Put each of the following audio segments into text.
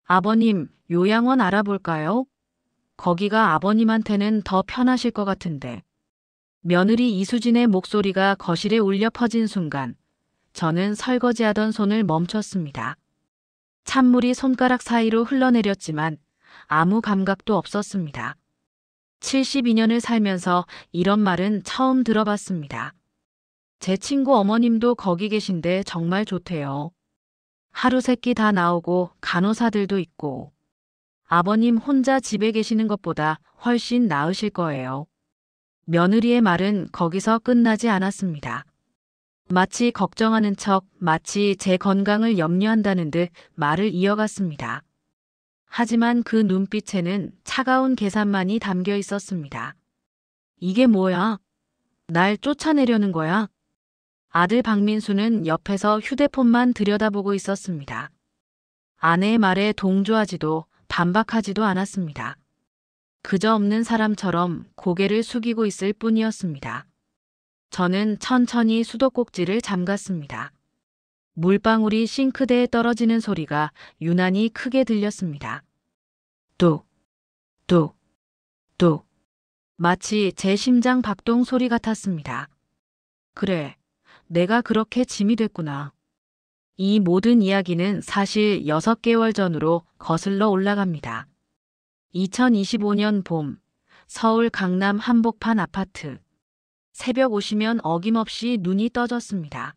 아버님, 요양원 알아볼까요? 거기가 아버님한테는 더 편하실 것 같은데. 며느리 이수진의 목소리가 거실에 울려 퍼진 순간 저는 설거지하던 손을 멈췄습니다. 찬물이 손가락 사이로 흘러내렸지만 아무 감각도 없었습니다. 72년을 살면서 이런 말은 처음 들어봤습니다. 제 친구 어머님도 거기 계신데 정말 좋대요. 하루 세끼 다 나오고 간호사들도 있고. 아버님 혼자 집에 계시는 것보다 훨씬 나으실 거예요. 며느리의 말은 거기서 끝나지 않았습니다. 마치 걱정하는 척, 마치 제 건강을 염려한다는 듯 말을 이어갔습니다. 하지만 그 눈빛에는 차가운 계산만이 담겨 있었습니다. 이게 뭐야? 날 쫓아내려는 거야? 아들 박민수는 옆에서 휴대폰만 들여다보고 있었습니다. 아내의 말에 동조하지도 반박하지도 않았습니다. 그저 없는 사람처럼 고개를 숙이고 있을 뿐이었습니다. 저는 천천히 수도꼭지를 잠갔습니다. 물방울이 싱크대에 떨어지는 소리가 유난히 크게 들렸습니다. 뚝, 뚝, 뚝. 마치 제 심장 박동 소리 같았습니다. 그래, 내가 그렇게 짐이 됐구나. 이 모든 이야기는 사실 6개월 전으로 거슬러 올라갑니다. 2025년 봄, 서울 강남 한복판 아파트. 새벽 오시면 어김없이 눈이 떠졌습니다.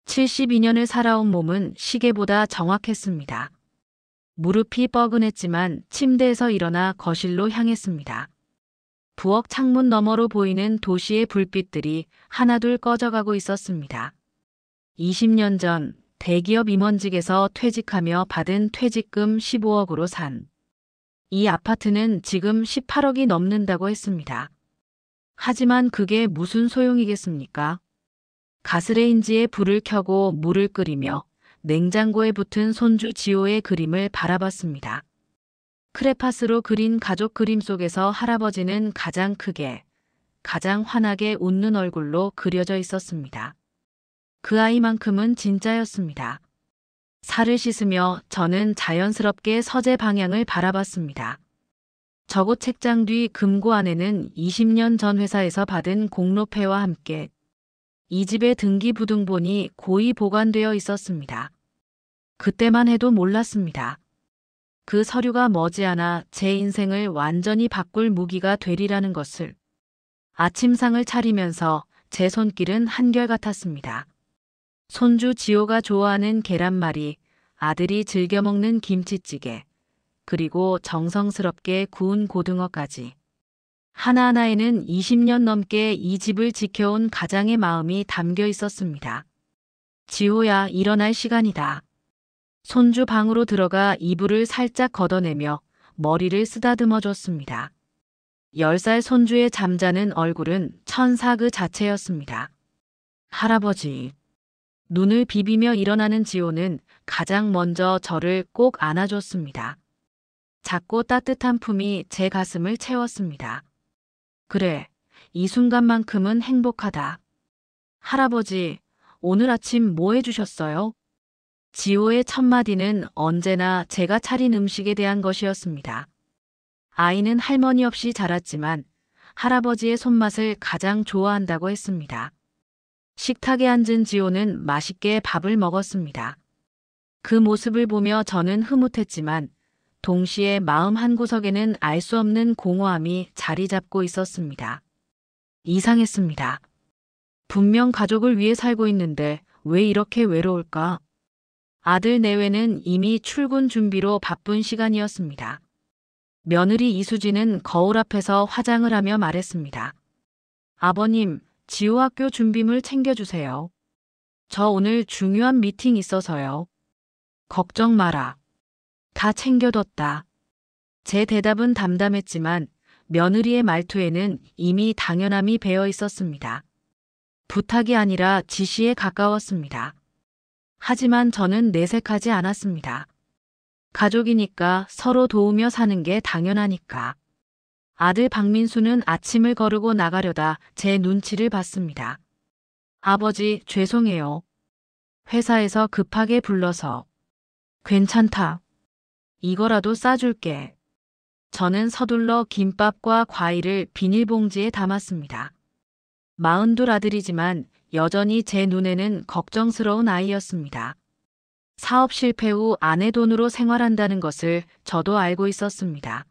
72년을 살아온 몸은 시계보다 정확했습니다. 무릎이 뻐근했지만 침대에서 일어나 거실로 향했습니다. 부엌 창문 너머로 보이는 도시의 불빛들이 하나둘 꺼져가고 있었습니다. 20년 전 대기업 임원직에서 퇴직하며 받은 퇴직금 15억으로 산 이 아파트는 지금 18억이 넘는다고 했습니다. 하지만 그게 무슨 소용이겠습니까? 가스레인지에 불을 켜고 물을 끓이며 냉장고에 붙은 손주 지호의 그림을 바라봤습니다. 크레파스로 그린 가족 그림 속에서 할아버지는 가장 크게, 가장 환하게 웃는 얼굴로 그려져 있었습니다. 그 아이만큼은 진짜였습니다. 살을 씻으며 저는 자연스럽게 서재 방향을 바라봤습니다. 저곳 책장 뒤 금고 안에는 20년 전 회사에서 받은 공로패와 함께 이 집의 등기부등본이 고이 보관되어 있었습니다. 그때만 해도 몰랐습니다. 그 서류가 머지않아 제 인생을 완전히 바꿀 무기가 되리라는 것을. 아침상을 차리면서 제 손길은 한결같았습니다. 손주 지호가 좋아하는 계란말이, 아들이 즐겨 먹는 김치찌개, 그리고 정성스럽게 구운 고등어까지. 하나하나에는 20년 넘게 이 집을 지켜온 가장의 마음이 담겨 있었습니다. 지호야, 일어날 시간이다. 손주 방으로 들어가 이불을 살짝 걷어내며 머리를 쓰다듬어 줬습니다. 10살 손주의 잠자는 얼굴은 천사 그 자체였습니다. 할아버지. 눈을 비비며 일어나는 지호는 가장 먼저 저를 꼭 안아줬습니다. 작고 따뜻한 품이 제 가슴을 채웠습니다. 그래, 이 순간만큼은 행복하다. 할아버지, 오늘 아침 뭐 해주셨어요? 지호의 첫 마디는 언제나 제가 차린 음식에 대한 것이었습니다. 아이는 할머니 없이 자랐지만 할아버지의 손맛을 가장 좋아한다고 했습니다. 식탁에 앉은 지호는 맛있게 밥을 먹었습니다. 그 모습을 보며 저는 흐뭇했지만 동시에 마음 한구석에는 알 수 없는 공허함이 자리 잡고 있었습니다. 이상했습니다. 분명 가족을 위해 살고 있는데 왜 이렇게 외로울까? 아들 내외는 이미 출근 준비로 바쁜 시간이었습니다. 며느리 이수진은 거울 앞에서 화장을 하며 말했습니다. 아버님, 지호 학교 준비물 챙겨주세요. 저 오늘 중요한 미팅 있어서요. 걱정 마라. 다 챙겨뒀다. 제 대답은 담담했지만 며느리의 말투에는 이미 당연함이 배어 있었습니다. 부탁이 아니라 지시에 가까웠습니다. 하지만 저는 내색하지 않았습니다. 가족이니까 서로 도우며 사는 게 당연하니까. 아들 박민수는 아침을 거르고 나가려다 제 눈치를 봤습니다. 아버지, 죄송해요. 회사에서 급하게 불러서. 괜찮다. 이거라도 싸줄게. 저는 서둘러 김밥과 과일을 비닐봉지에 담았습니다. 42 아들이지만 여전히 제 눈에는 걱정스러운 아이였습니다. 사업 실패 후 아내 돈으로 생활한다는 것을 저도 알고 있었습니다.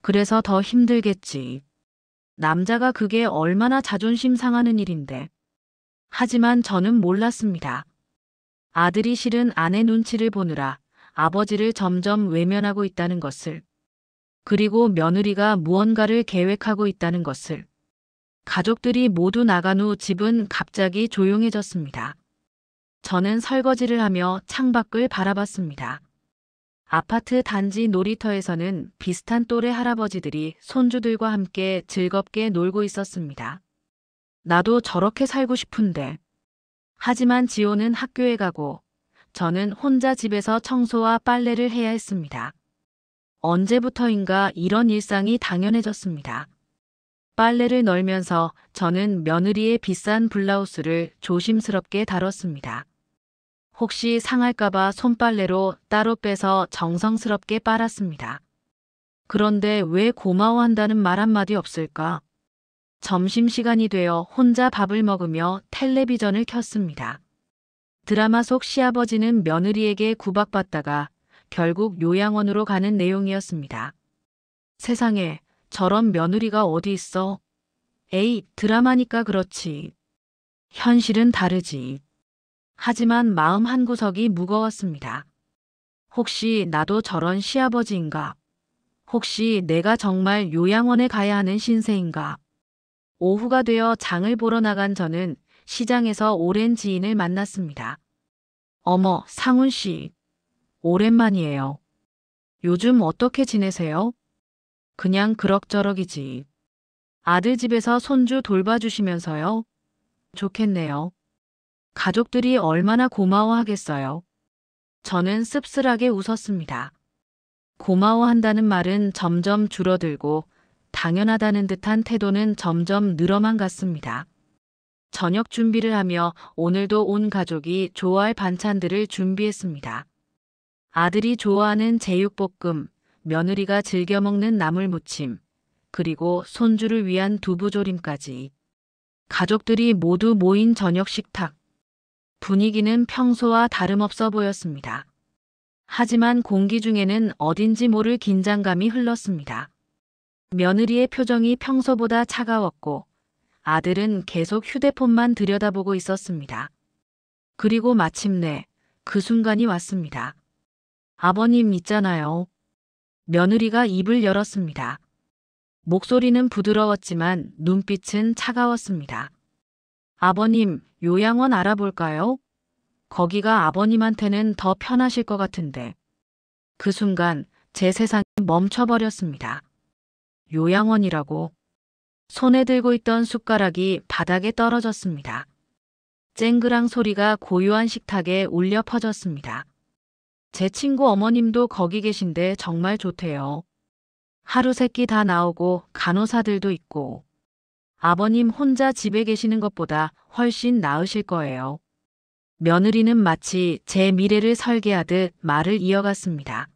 그래서 더 힘들겠지. 남자가 그게 얼마나 자존심 상하는 일인데. 하지만 저는 몰랐습니다. 아들이 실은 아내 눈치를 보느라 아버지를 점점 외면하고 있다는 것을. 그리고 며느리가 무언가를 계획하고 있다는 것을. 가족들이 모두 나간 후 집은 갑자기 조용해졌습니다. 저는 설거지를 하며 창밖을 바라봤습니다. 아파트 단지 놀이터에서는 비슷한 또래 할아버지들이 손주들과 함께 즐겁게 놀고 있었습니다. 나도 저렇게 살고 싶은데. 하지만 지호는 학교에 가고 저는 혼자 집에서 청소와 빨래를 해야 했습니다. 언제부터인가 이런 일상이 당연해졌습니다. 빨래를 널면서 저는 며느리의 비싼 블라우스를 조심스럽게 다뤘습니다. 혹시 상할까봐 손빨래로 따로 빼서 정성스럽게 빨았습니다. 그런데 왜 고마워한다는 말 한마디 없을까? 점심시간이 되어 혼자 밥을 먹으며 텔레비전을 켰습니다. 드라마 속 시아버지는 며느리에게 구박받다가 결국 요양원으로 가는 내용이었습니다. 세상에 저런 며느리가 어디 있어? 에이, 드라마니까 그렇지. 현실은 다르지. 하지만 마음 한구석이 무거웠습니다. 혹시 나도 저런 시아버지인가? 혹시 내가 정말 요양원에 가야 하는 신세인가? 오후가 되어 장을 보러 나간 저는 시장에서 오랜 지인을 만났습니다. 어머, 상훈 씨. 오랜만이에요. 요즘 어떻게 지내세요? 그냥 그럭저럭이지. 아들 집에서 손주 돌봐주시면서요? 좋겠네요. 가족들이 얼마나 고마워하겠어요. 저는 씁쓸하게 웃었습니다. 고마워한다는 말은 점점 줄어들고 당연하다는 듯한 태도는 점점 늘어만 갔습니다. 저녁 준비를 하며 오늘도 온 가족이 좋아할 반찬들을 준비했습니다. 아들이 좋아하는 제육볶음, 며느리가 즐겨 먹는 나물무침, 그리고 손주를 위한 두부조림까지. 가족들이 모두 모인 저녁 식탁. 분위기는 평소와 다름없어 보였습니다. 하지만 공기 중에는 어딘지 모를 긴장감이 흘렀습니다. 며느리의 표정이 평소보다 차가웠고 아들은 계속 휴대폰만 들여다보고 있었습니다. 그리고 마침내 그 순간이 왔습니다. 아버님 있잖아요. 며느리가 입을 열었습니다. 목소리는 부드러웠지만 눈빛은 차가웠습니다. 아버님, 요양원 알아볼까요? 거기가 아버님한테는 더 편하실 것 같은데. 그 순간 제 세상이 멈춰버렸습니다. 요양원이라고. 손에 들고 있던 숟가락이 바닥에 떨어졌습니다. 쨍그랑 소리가 고요한 식탁에 울려 퍼졌습니다. 제 친구 어머님도 거기 계신데 정말 좋대요. 하루 세끼 다 나오고 간호사들도 있고. 아버님 혼자 집에 계시는 것보다 훨씬 나으실 거예요. 며느리는 마치 제 미래를 설계하듯 말을 이어갔습니다.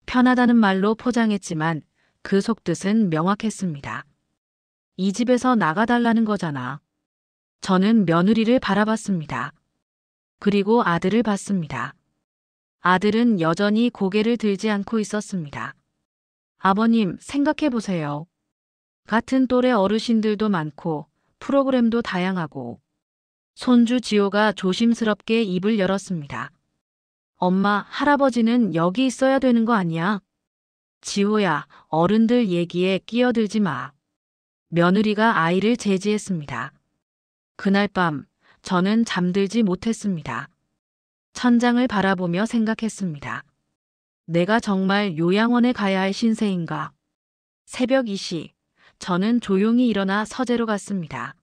편하다는 말로 포장했지만 그 속뜻은 명확했습니다. 이 집에서 나가달라는 거잖아. 저는 며느리를 바라봤습니다. 그리고 아들을 봤습니다. 아들은 여전히 고개를 들지 않고 있었습니다. 아버님, 생각해 보세요. 같은 또래 어르신들도 많고 프로그램도 다양하고. 손주 지호가 조심스럽게 입을 열었습니다. 엄마, 할아버지는 여기 있어야 되는 거 아니야? 지호야, 어른들 얘기에 끼어들지 마. 며느리가 아이를 제지했습니다. 그날 밤 저는 잠들지 못했습니다. 천장을 바라보며 생각했습니다. 내가 정말 요양원에 가야 할 신세인가? 새벽 2시, 저는 조용히 일어나 서재로 갔습니다.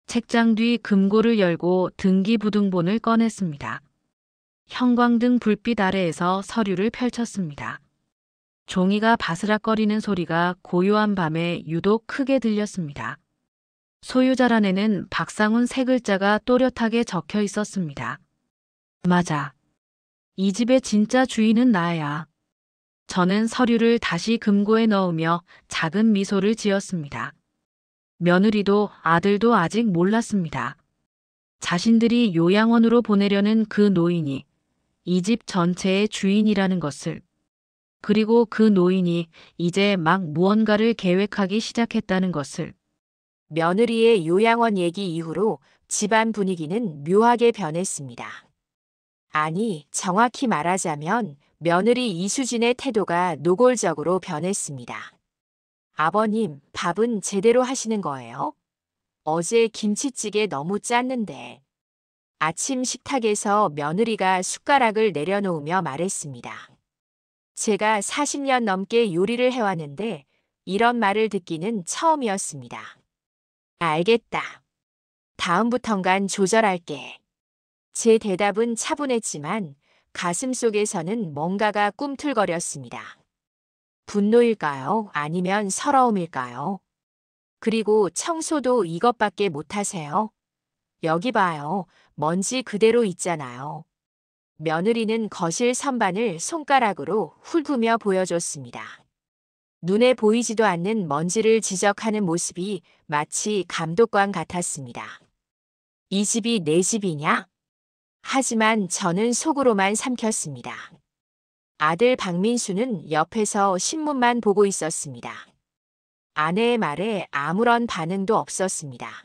책장 뒤 금고를 열고 등기부등본을 꺼냈습니다. 형광등 불빛 아래에서 서류를 펼쳤습니다. 종이가 바스락거리는 소리가 고요한 밤에 유독 크게 들렸습니다. 소유자란에는 박상훈 세 글자가 또렷하게 적혀 있었습니다. 맞아. 이 집의 진짜 주인은 나야. 저는 서류를 다시 금고에 넣으며 작은 미소를 지었습니다. 며느리도 아들도 아직 몰랐습니다. 자신들이 요양원으로 보내려는 그 노인이 이 집 전체의 주인이라는 것을, 그리고 그 노인이 이제 막 무언가를 계획하기 시작했다는 것을. 며느리의 요양원 얘기 이후로 집안 분위기는 묘하게 변했습니다. 아니, 정확히 말하자면 며느리 이수진의 태도가 노골적으로 변했습니다. 아버님, 밥은 제대로 하시는 거예요? 어제 김치찌개 너무 짰는데. 아침 식탁에서 며느리가 숟가락을 내려놓으며 말했습니다. 제가 40년 넘게 요리를 해왔는데 이런 말을 듣기는 처음이었습니다. 알겠다. 다음부턴간 조절할게. 제 대답은 차분했지만 가슴속에서는 뭔가가 꿈틀거렸습니다. 분노일까요? 아니면 서러움일까요? 그리고 청소도 이것밖에 못하세요? 여기 봐요. 먼지 그대로 있잖아요. 며느리는 거실 선반을 손가락으로 훑으며 보여줬습니다. 눈에 보이지도 않는 먼지를 지적하는 모습이 마치 감독관 같았습니다. 이 집이 내 집이냐? 하지만 저는 속으로만 삼켰습니다. 아들 박민수는 옆에서 신문만 보고 있었습니다. 아내의 말에 아무런 반응도 없었습니다.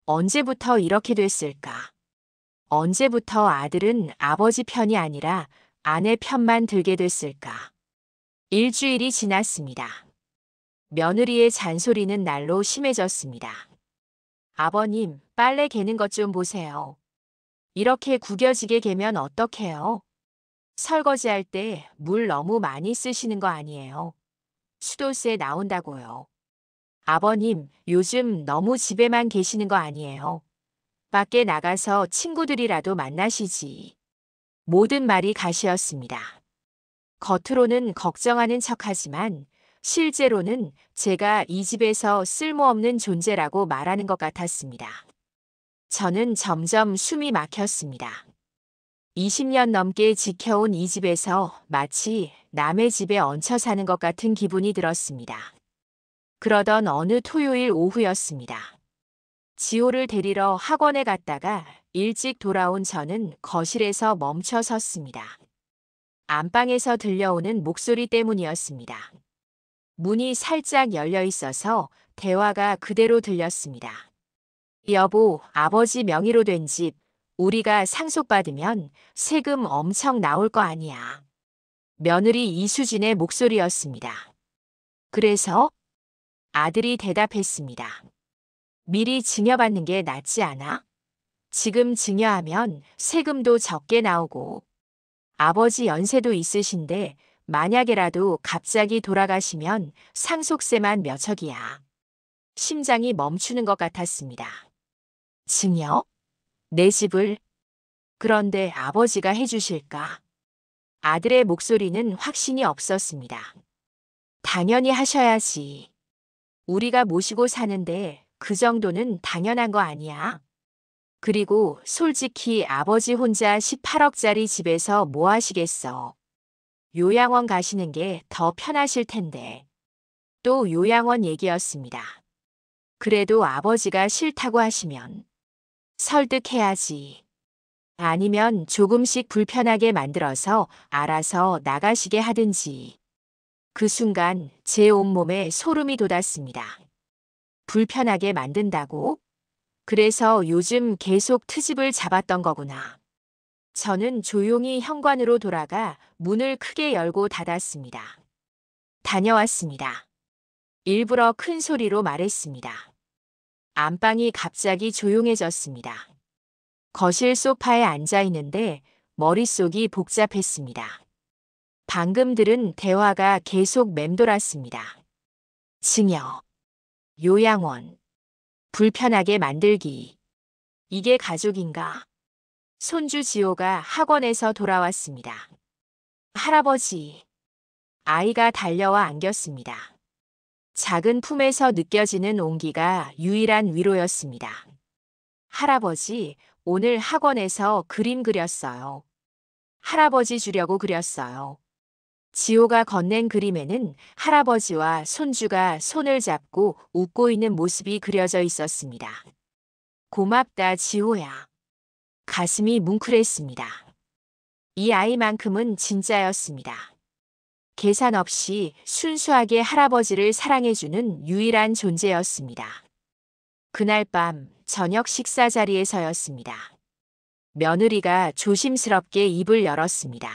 언제부터 이렇게 됐을까? 언제부터 아들은 아버지 편이 아니라 아내 편만 들게 됐을까? 일주일이 지났습니다. 며느리의 잔소리는 날로 심해졌습니다. 아버님, 빨래 개는 것 좀 보세요. 이렇게 구겨지게 개면 어떡해요? 설거지할 때 물 너무 많이 쓰시는 거 아니에요? 수도세 나온다고요. 아버님, 요즘 너무 집에만 계시는 거 아니에요? 밖에 나가서 친구들이라도 만나시지. 모든 말이 가시였습니다. 겉으로는 걱정하는 척하지만 실제로는 제가 이 집에서 쓸모없는 존재라고 말하는 것 같았습니다. 저는 점점 숨이 막혔습니다. 20년 넘게 지켜온 이 집에서 마치 남의 집에 얹혀 사는 것 같은 기분이 들었습니다. 그러던 어느 토요일 오후였습니다. 지호를 데리러 학원에 갔다가 일찍 돌아온 저는 거실에서 멈춰 섰습니다. 안방에서 들려오는 목소리 때문이었습니다. 문이 살짝 열려 있어서 대화가 그대로 들렸습니다. 여보, 아버지 명의로 된 집, 우리가 상속받으면 세금 엄청 나올 거 아니야. 며느리 이수진의 목소리였습니다. 그래서? 아들이 대답했습니다. 미리 증여받는 게 낫지 않아? 지금 증여하면 세금도 적게 나오고 아버지 연세도 있으신데 만약에라도 갑자기 돌아가시면 상속세만 몇 척이야. 심장이 멈추는 것 같았습니다. 증여? 내 집을? 그런데 아버지가 해주실까? 아들의 목소리는 확신이 없었습니다. 당연히 하셔야지. 우리가 모시고 사는데 그 정도는 당연한 거 아니야? 그리고 솔직히 아버지 혼자 18억짜리 집에서 뭐 하시겠어? 요양원 가시는 게 더 편하실 텐데. 또 요양원 얘기였습니다. 그래도 아버지가 싫다고 하시면 설득해야지. 아니면 조금씩 불편하게 만들어서 알아서 나가시게 하든지. 그 순간 제 온몸에 소름이 돋았습니다. 불편하게 만든다고? 그래서 요즘 계속 트집을 잡았던 거구나. 저는 조용히 현관으로 돌아가 문을 크게 열고 닫았습니다. 다녀왔습니다. 일부러 큰 소리로 말했습니다. 안방이 갑자기 조용해졌습니다. 거실 소파에 앉아 있는데 머릿속이 복잡했습니다. 방금 들은 대화가 계속 맴돌았습니다. 증여, 요양원, 불편하게 만들기. 이게 가족인가? 손주 지호가 학원에서 돌아왔습니다. 할아버지. 아이가 달려와 안겼습니다. 작은 품에서 느껴지는 온기가 유일한 위로였습니다. 할아버지, 오늘 학원에서 그림 그렸어요. 할아버지 주려고 그렸어요. 지호가 건넨 그림에는 할아버지와 손주가 손을 잡고 웃고 있는 모습이 그려져 있었습니다. 고맙다, 지호야. 가슴이 뭉클했습니다. 이 아이만큼은 진짜였습니다. 계산 없이 순수하게 할아버지를 사랑해주는 유일한 존재였습니다. 그날 밤 저녁 식사 자리에서였습니다. 며느리가 조심스럽게 입을 열었습니다.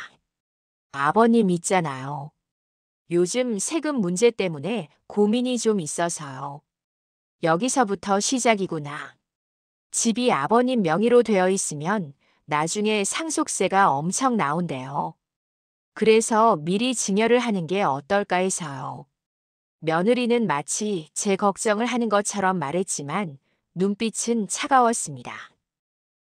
아버님 있잖아요. 요즘 세금 문제 때문에 고민이 좀 있어서요. 여기서부터 시작이구나. 집이 아버님 명의로 되어 있으면 나중에 상속세가 엄청 나온대요. 그래서 미리 증여를 하는 게 어떨까 해서요. 며느리는 마치 제 걱정을 하는 것처럼 말했지만 눈빛은 차가웠습니다.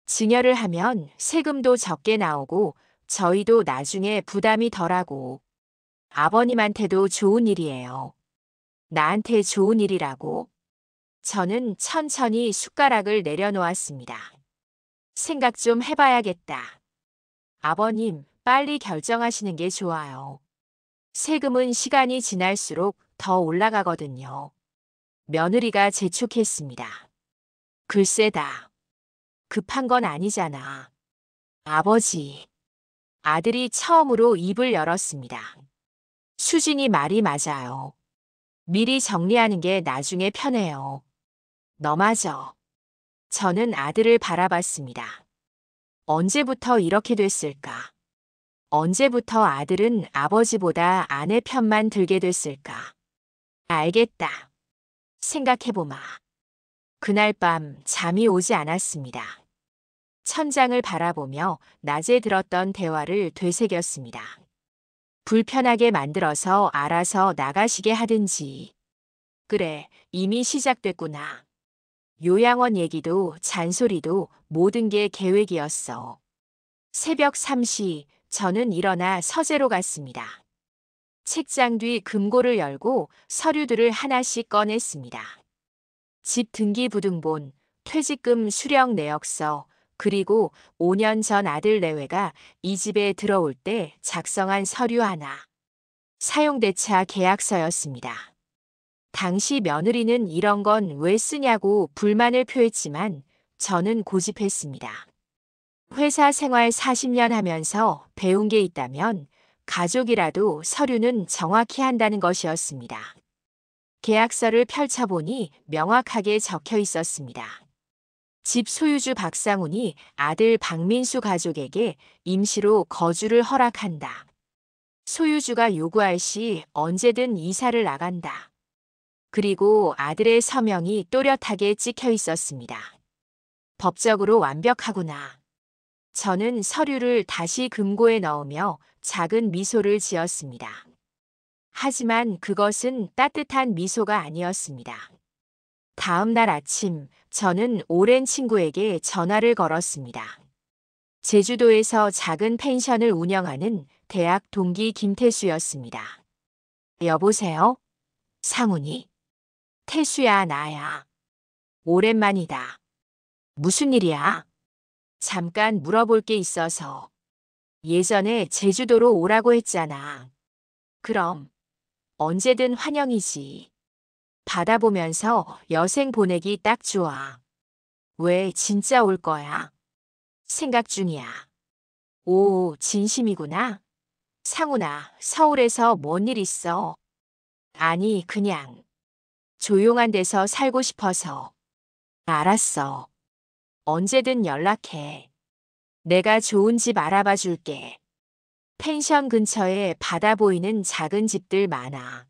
증여를 하면 세금도 적게 나오고 저희도 나중에 부담이 덜하고 아버님한테도 좋은 일이에요. 나한테 좋은 일이라고. 저는 천천히 숟가락을 내려놓았습니다. 생각 좀 해봐야겠다. 아버님, 빨리 결정하시는 게 좋아요. 세금은 시간이 지날수록 더 올라가거든요. 며느리가 재촉했습니다. 글쎄다. 급한 건 아니잖아. 아버지. 아들이 처음으로 입을 열었습니다. 수진이 말이 맞아요. 미리 정리하는 게 나중에 편해요. 너 맞아. 저는 아들을 바라봤습니다. 언제부터 이렇게 됐을까? 언제부터 아들은 아버지보다 아내 편만 들게 됐을까? 알겠다. 생각해보마. 그날 밤 잠이 오지 않았습니다. 천장을 바라보며 낮에 들었던 대화를 되새겼습니다. 불편하게 만들어서 알아서 나가시게 하든지. 그래, 이미 시작됐구나. 요양원 얘기도 잔소리도 모든 게 계획이었어. 새벽 3시 저는 일어나 서재로 갔습니다. 책장 뒤 금고를 열고 서류들을 하나씩 꺼냈습니다. 집 등기부등본, 퇴직금 수령 내역서, 그리고 5년 전 아들 내외가 이 집에 들어올 때 작성한 서류 하나. 사용대차 계약서였습니다. 당시 며느리는 이런 건 왜 쓰냐고 불만을 표했지만 저는 고집했습니다. 회사 생활 40년 하면서 배운 게 있다면 가족이라도 서류는 정확히 한다는 것이었습니다. 계약서를 펼쳐보니 명확하게 적혀 있었습니다. 집 소유주 박상훈이 아들 박민수 가족에게 임시로 거주를 허락한다. 소유주가 요구할 시 언제든 이사를 나간다. 그리고 아들의 서명이 또렷하게 찍혀 있었습니다. 법적으로 완벽하구나. 저는 서류를 다시 금고에 넣으며 작은 미소를 지었습니다. 하지만 그것은 따뜻한 미소가 아니었습니다. 다음 날 아침, 저는 오랜 친구에게 전화를 걸었습니다. 제주도에서 작은 펜션을 운영하는 대학 동기 김태수였습니다. 여보세요? 상훈이. 태수야, 나야. 오랜만이다. 무슨 일이야? 잠깐 물어볼 게 있어서. 예전에 제주도로 오라고 했잖아. 그럼 언제든 환영이지. 바다 보면서 여생 보내기 딱 좋아. 왜 진짜 올 거야? 생각 중이야. 오, 진심이구나. 상훈아, 서울에서 뭔 일 있어? 아니, 그냥 조용한 데서 살고 싶어서. 알았어. 언제든 연락해. 내가 좋은 집 알아봐 줄게. 펜션 근처에 바다 보이는 작은 집들 많아.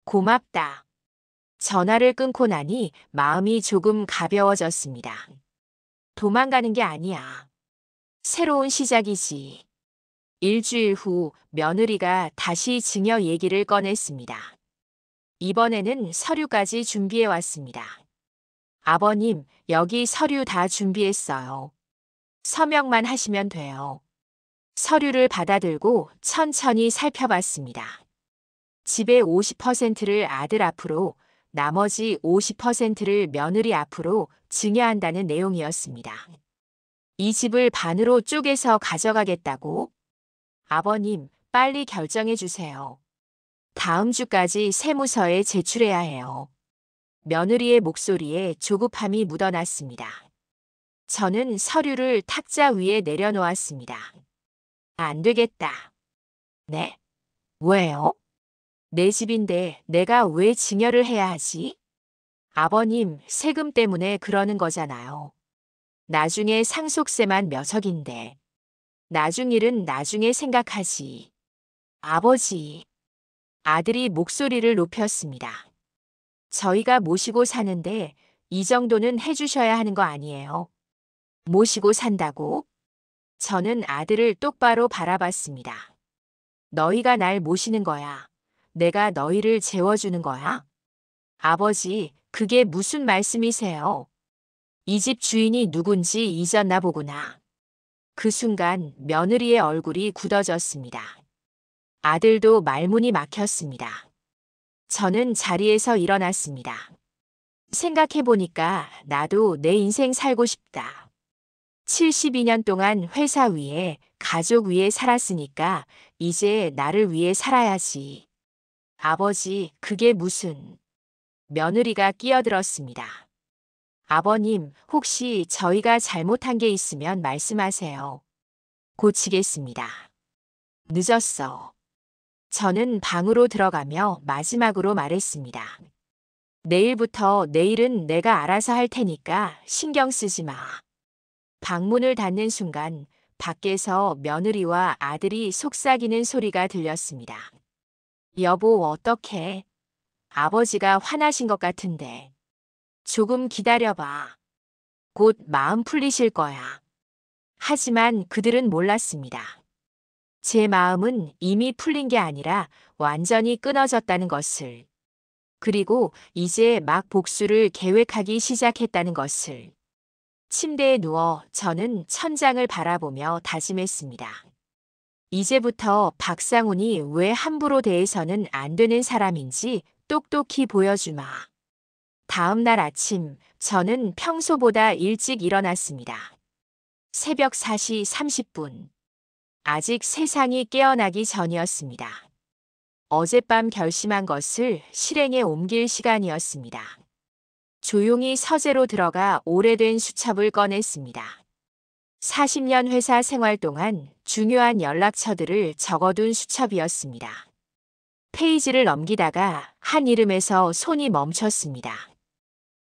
고맙다. 전화를 끊고 나니 마음이 조금 가벼워졌습니다. 도망가는 게 아니야. 새로운 시작이지. 일주일 후 며느리가 다시 증여 얘기를 꺼냈습니다. 이번에는 서류까지 준비해 왔습니다. 아버님, 여기 서류 다 준비했어요. 서명만 하시면 돼요. 서류를 받아들고 천천히 살펴봤습니다. 집의 50%를 아들 앞으로, 나머지 50%를 며느리 앞으로 증여한다는 내용이었습니다. 이 집을 반으로 쪼개서 가져가겠다고? 아버님, 빨리 결정해 주세요. 다음 주까지 세무서에 제출해야 해요. 며느리의 목소리에 조급함이 묻어났습니다. 저는 서류를 탁자 위에 내려놓았습니다. 안 되겠다. 네? 왜요? 내 집인데 내가 왜 증여를 해야 하지? 아버님, 세금 때문에 그러는 거잖아요. 나중에 상속세만 몇 억인데. 나중 일은 나중에 생각하지. 아버지. 아들이 목소리를 높였습니다. 저희가 모시고 사는데 이 정도는 해주셔야 하는 거 아니에요? 모시고 산다고? 저는 아들을 똑바로 바라봤습니다. 너희가 날 모시는 거야. 내가 너희를 재워주는 거야? 아버지, 그게 무슨 말씀이세요? 이 집 주인이 누군지 잊었나 보구나. 그 순간 며느리의 얼굴이 굳어졌습니다. 아들도 말문이 막혔습니다. 저는 자리에서 일어났습니다. 생각해보니까 나도 내 인생 살고 싶다. 72년 동안 회사 위에, 가족 위에 살았으니까 이제 나를 위해 살아야지. 아버지, 그게 무슨... 며느리가 끼어들었습니다. 아버님, 혹시 저희가 잘못한 게 있으면 말씀하세요. 고치겠습니다. 늦었어. 저는 방으로 들어가며 마지막으로 말했습니다. 내일부터 내일은 내가 알아서 할 테니까 신경 쓰지 마. 방문을 닫는 순간 밖에서 며느리와 아들이 속삭이는 소리가 들렸습니다. 여보, 어떡해? 아버지가 화나신 것 같은데. 조금 기다려봐. 곧 마음 풀리실 거야. 하지만 그들은 몰랐습니다. 제 마음은 이미 풀린 게 아니라 완전히 끊어졌다는 것을. 그리고 이제 막 복수를 계획하기 시작했다는 것을. 침대에 누워 저는 천장을 바라보며 다짐했습니다. 이제부터 박상훈이 왜 함부로 대해서는 안 되는 사람인지 똑똑히 보여주마. 다음 날 아침 저는 평소보다 일찍 일어났습니다. 새벽 4시 30분. 아직 세상이 깨어나기 전이었습니다. 어젯밤 결심한 것을 실행에 옮길 시간이었습니다. 조용히 서재로 들어가 오래된 수첩을 꺼냈습니다. 40년 회사 생활 동안 중요한 연락처들을 적어둔 수첩이었습니다. 페이지를 넘기다가 한 이름에서 손이 멈췄습니다.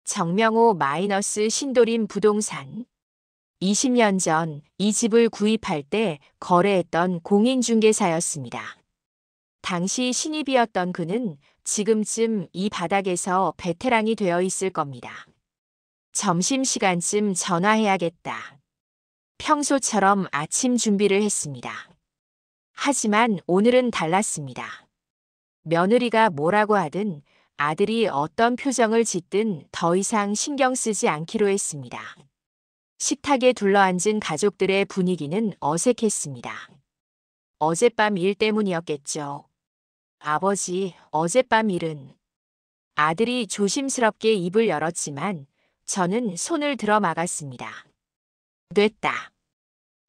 정명호 마이너스 신도림 부동산. 20년 전 이 집을 구입할 때 거래했던 공인중개사였습니다. 당시 신입이었던 그는 지금쯤 이 바닥에서 베테랑이 되어 있을 겁니다. 점심시간쯤 전화해야겠다. 평소처럼 아침 준비를 했습니다. 하지만 오늘은 달랐습니다. 며느리가 뭐라고 하든 아들이 어떤 표정을 짓든 더 이상 신경 쓰지 않기로 했습니다. 식탁에 둘러앉은 가족들의 분위기는 어색했습니다. 어젯밤 일 때문이었겠죠. 아버지, 어젯밤 일은... 아들이 조심스럽게 입을 열었지만 저는 손을 들어 막았습니다. 됐다.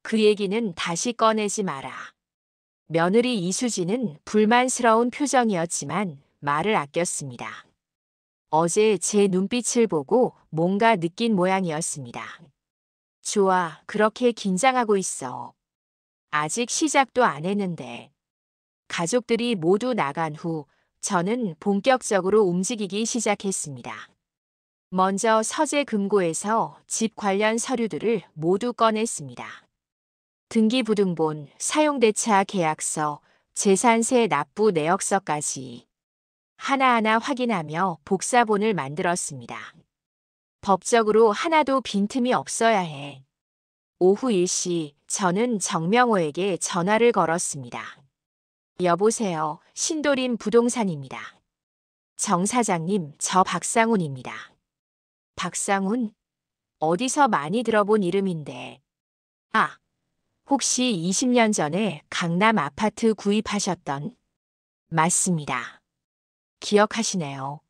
그 얘기는 다시 꺼내지 마라. 며느리 이수지는 불만스러운 표정이었지만 말을 아꼈습니다. 어제 제 눈빛을 보고 뭔가 느낀 모양이었습니다. 좋아, 그렇게 긴장하고 있어. 아직 시작도 안 했는데. 가족들이 모두 나간 후 저는 본격적으로 움직이기 시작했습니다. 먼저 서재 금고에서 집 관련 서류들을 모두 꺼냈습니다. 등기부등본, 사용대차 계약서, 재산세 납부 내역서까지 하나하나 확인하며 복사본을 만들었습니다. 법적으로 하나도 빈틈이 없어야 해. 오후 1시 저는 정명호에게 전화를 걸었습니다. 여보세요, 신도림 부동산입니다. 정 사장님, 저 박상훈입니다. 박상훈? 어디서 많이 들어본 이름인데. 아, 혹시 20년 전에 강남 아파트 구입하셨던? 맞습니다. 기억하시네요.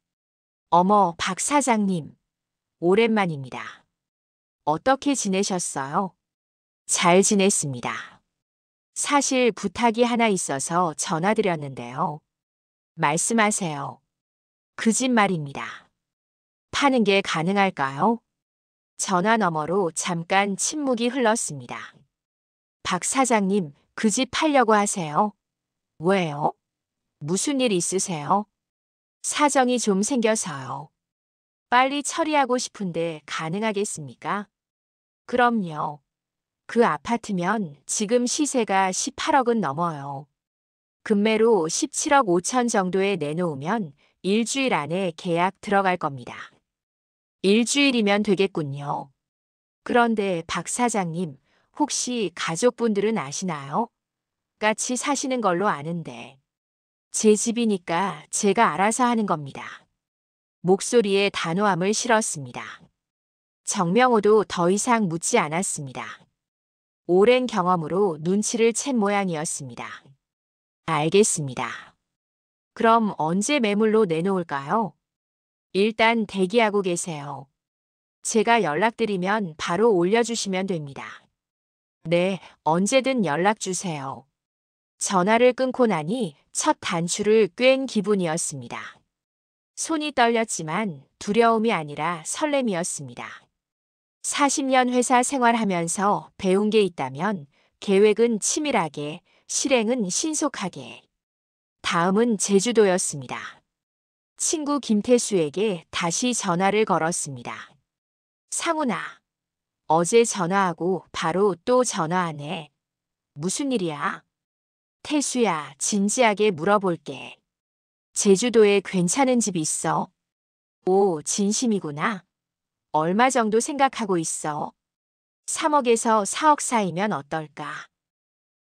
어머, 박 사장님. 오랜만입니다. 어떻게 지내셨어요? 잘 지냈습니다. 사실 부탁이 하나 있어서 전화드렸는데요. 말씀하세요. 그 집 말입니다. 파는 게 가능할까요? 전화 너머로 잠깐 침묵이 흘렀습니다. 박 사장님, 그 집 팔려고 하세요? 왜요? 무슨 일 있으세요? 사정이 좀 생겨서요. 빨리 처리하고 싶은데 가능하겠습니까? 그럼요. 그 아파트면 지금 시세가 18억은 넘어요. 금매로 17억 5천 정도에 내놓으면 일주일 안에 계약 들어갈 겁니다. 일주일이면 되겠군요. 그런데 박 사장님, 혹시 가족분들은 아시나요? 같이 사시는 걸로 아는데. 제 집이니까 제가 알아서 하는 겁니다. 목소리에 단호함을 실었습니다. 정명호도 더 이상 묻지 않았습니다. 오랜 경험으로 눈치를 챈 모양이었습니다. 알겠습니다. 그럼 언제 매물로 내놓을까요? 일단 대기하고 계세요. 제가 연락드리면 바로 올려주시면 됩니다. 네, 언제든 연락 주세요. 전화를 끊고 나니 첫 단추를 꿰인 기분이었습니다. 손이 떨렸지만 두려움이 아니라 설렘이었습니다. 40년 회사 생활하면서 배운 게 있다면 계획은 치밀하게, 실행은 신속하게. 다음은 제주도였습니다. 친구 김태수에게 다시 전화를 걸었습니다. 상훈아, 어제 전화하고 바로 또 전화하네. 무슨 일이야? 태수야, 진지하게 물어볼게. 제주도에 괜찮은 집 있어? 오, 진심이구나. 얼마 정도 생각하고 있어? 3억에서 4억 사이면 어떨까?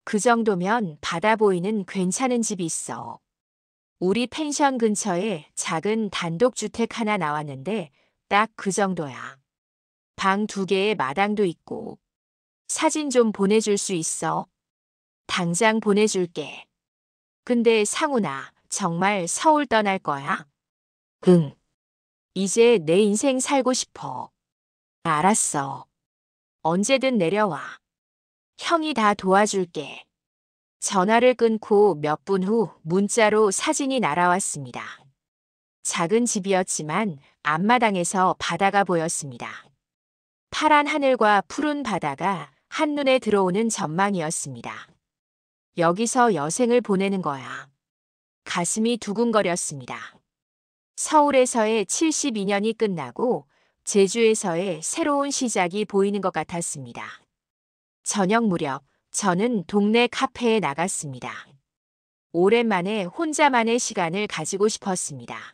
그 정도면 바다 보이는 괜찮은 집이 있어. 우리 펜션 근처에 작은 단독주택 하나 나왔는데 딱 그 정도야. 방 2개에 마당도 있고. 사진 좀 보내줄 수 있어? 당장 보내줄게. 근데 상훈아, 정말 서울 떠날 거야? 응. 이제 내 인생 살고 싶어. 알았어. 언제든 내려와. 형이 다 도와줄게. 전화를 끊고 몇 분 후 문자로 사진이 날아왔습니다. 작은 집이었지만 앞마당에서 바다가 보였습니다. 파란 하늘과 푸른 바다가 한눈에 들어오는 전망이었습니다. 여기서 여생을 보내는 거야. 가슴이 두근거렸습니다. 서울에서의 72년이 끝나고 제주에서의 새로운 시작이 보이는 것 같았습니다. 저녁 무렵 저는 동네 카페에 나갔습니다. 오랜만에 혼자만의 시간을 가지고 싶었습니다.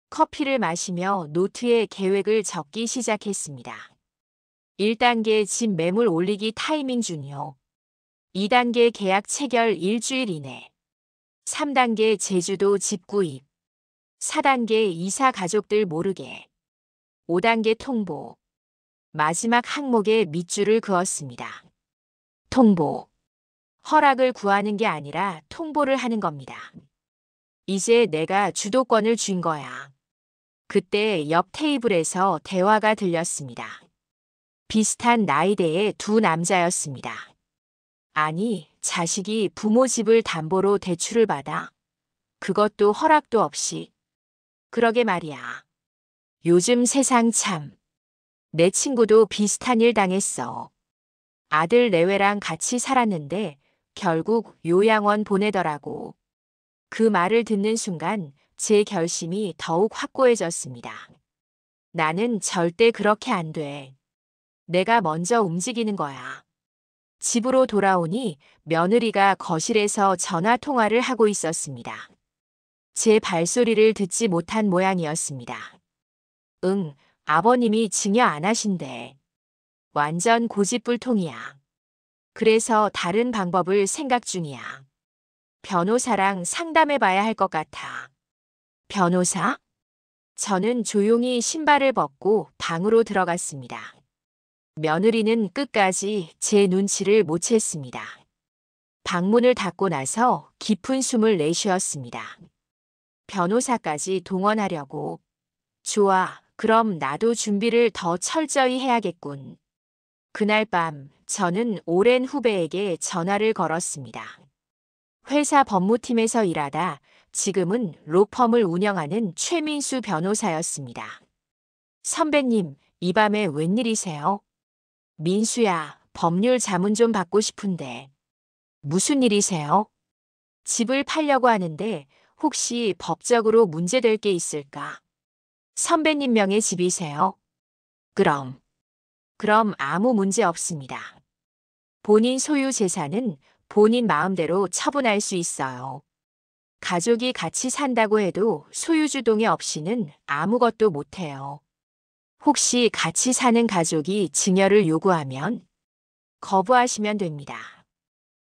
커피를 마시며 노트에 계획을 적기 시작했습니다. 1단계 집 매물 올리기 타이밍 중요. 2단계 계약 체결 일주일 이내. 3단계 제주도 집 구입. 4단계 이사 가족들 모르게. 5단계 통보. 마지막 항목에 밑줄을 그었습니다. 통보. 허락을 구하는 게 아니라 통보를 하는 겁니다. 이제 내가 주도권을 쥔 거야. 그때 옆 테이블에서 대화가 들렸습니다. 비슷한 나이대의 두 남자였습니다. 아니, 자식이 부모 집을 담보로 대출을 받아? 그것도 허락도 없이. 그러게 말이야. 요즘 세상 참. 내 친구도 비슷한 일 당했어. 아들 내외랑 같이 살았는데 결국 요양원 보내더라고. 그 말을 듣는 순간 제 결심이 더욱 확고해졌습니다. 나는 절대 그렇게 안 돼. 내가 먼저 움직이는 거야. 집으로 돌아오니 며느리가 거실에서 전화 통화를 하고 있었습니다. 제 발소리를 듣지 못한 모양이었습니다. 응, 아버님이 증여 안 하신대. 완전 고집불통이야. 그래서 다른 방법을 생각 중이야. 변호사랑 상담해봐야 할 것 같아. 변호사? 저는 조용히 신발을 벗고 방으로 들어갔습니다. 며느리는 끝까지 제 눈치를 못 챘습니다. 방문을 닫고 나서 깊은 숨을 내쉬었습니다. 변호사까지 동원하려고. 좋아, 그럼 나도 준비를 더 철저히 해야겠군. 그날 밤 저는 오랜 후배에게 전화를 걸었습니다. 회사 법무팀에서 일하다 지금은 로펌을 운영하는 최민수 변호사였습니다. 선배님, 이 밤에 웬일이세요? 민수야, 법률 자문 좀 받고 싶은데. 무슨 일이세요? 집을 팔려고 하는데 혹시 법적으로 문제될 게 있을까? 선배님 명의 집이세요? 그럼 아무 문제 없습니다. 본인 소유 재산은 본인 마음대로 처분할 수 있어요. 가족이 같이 산다고 해도 소유주 동의 없이는 아무것도 못해요. 혹시 같이 사는 가족이 증여를 요구하면 거부하시면 됩니다.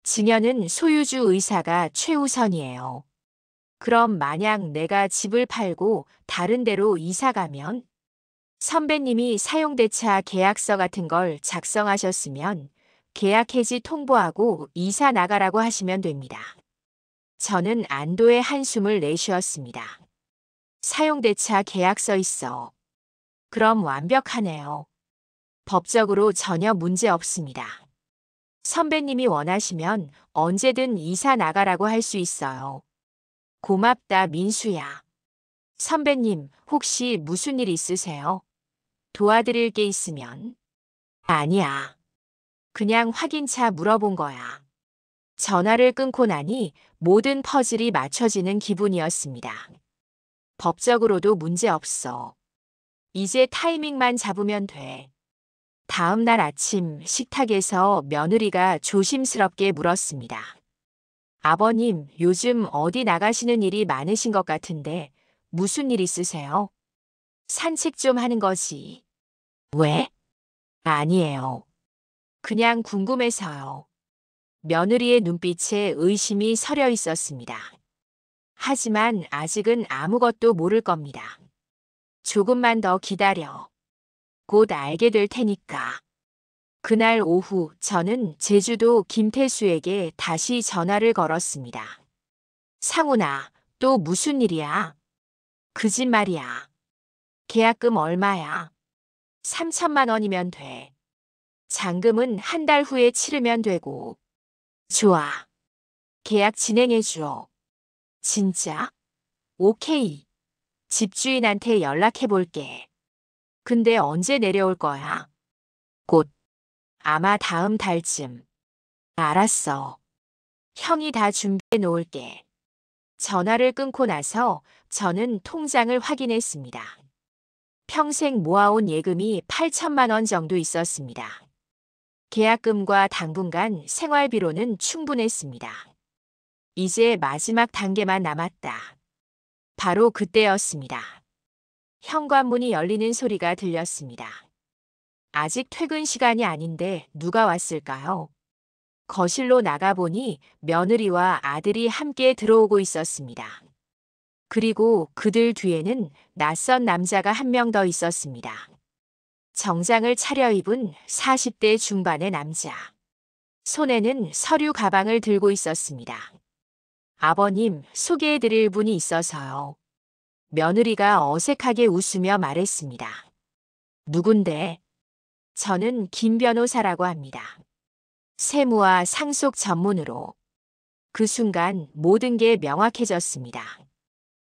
증여는 소유주 의사가 최우선이에요. 그럼 만약 내가 집을 팔고 다른 데로 이사 가면 선배님이 사용대차 계약서 같은 걸 작성하셨으면 계약 해지 통보하고 이사 나가라고 하시면 됩니다. 저는 안도의 한숨을 내쉬었습니다. 사용대차 계약서 있어. 그럼 완벽하네요. 법적으로 전혀 문제 없습니다. 선배님이 원하시면 언제든 이사 나가라고 할 수 있어요. 고맙다, 민수야. 선배님, 혹시 무슨 일 있으세요? 도와드릴 게 있으면. 아니야. 그냥 확인차 물어본 거야. 전화를 끊고 나니 모든 퍼즐이 맞춰지는 기분이었습니다. 법적으로도 문제 없어. 이제 타이밍만 잡으면 돼. 다음 날 아침 식탁에서 며느리가 조심스럽게 물었습니다. 아버님, 요즘 어디 나가시는 일이 많으신 것 같은데 무슨 일 있으세요? 산책 좀 하는 거지. 왜? 아니에요. 그냥 궁금해서요. 며느리의 눈빛에 의심이 서려 있었습니다. 하지만 아직은 아무것도 모를 겁니다. 조금만 더 기다려. 곧 알게 될 테니까. 그날 오후 저는 제주도 김태수에게 다시 전화를 걸었습니다. 상훈아, 또 무슨 일이야? 그 집 말이야. 계약금 얼마야? 3천만 원이면 돼. 잔금은 한 달 후에 치르면 되고. 좋아. 계약 진행해줘. 진짜? 오케이. 집주인한테 연락해 볼게. 근데 언제 내려올 거야? 곧. 아마 다음 달쯤. 알았어. 형이 다 준비해 놓을게. 전화를 끊고 나서 저는 통장을 확인했습니다. 평생 모아온 예금이 8천만 원 정도 있었습니다. 계약금과 당분간 생활비로는 충분했습니다. 이제 마지막 단계만 남았다. 바로 그때였습니다. 현관문이 열리는 소리가 들렸습니다. 아직 퇴근 시간이 아닌데 누가 왔을까요? 거실로 나가보니 며느리와 아들이 함께 들어오고 있었습니다. 그리고 그들 뒤에는 낯선 남자가 한 명 더 있었습니다. 정장을 차려입은 40대 중반의 남자. 손에는 서류 가방을 들고 있었습니다. 아버님, 소개해드릴 분이 있어서요. 며느리가 어색하게 웃으며 말했습니다. 누군데? 저는 김 변호사라고 합니다. 세무와 상속 전문으로. 그 순간 모든 게 명확해졌습니다.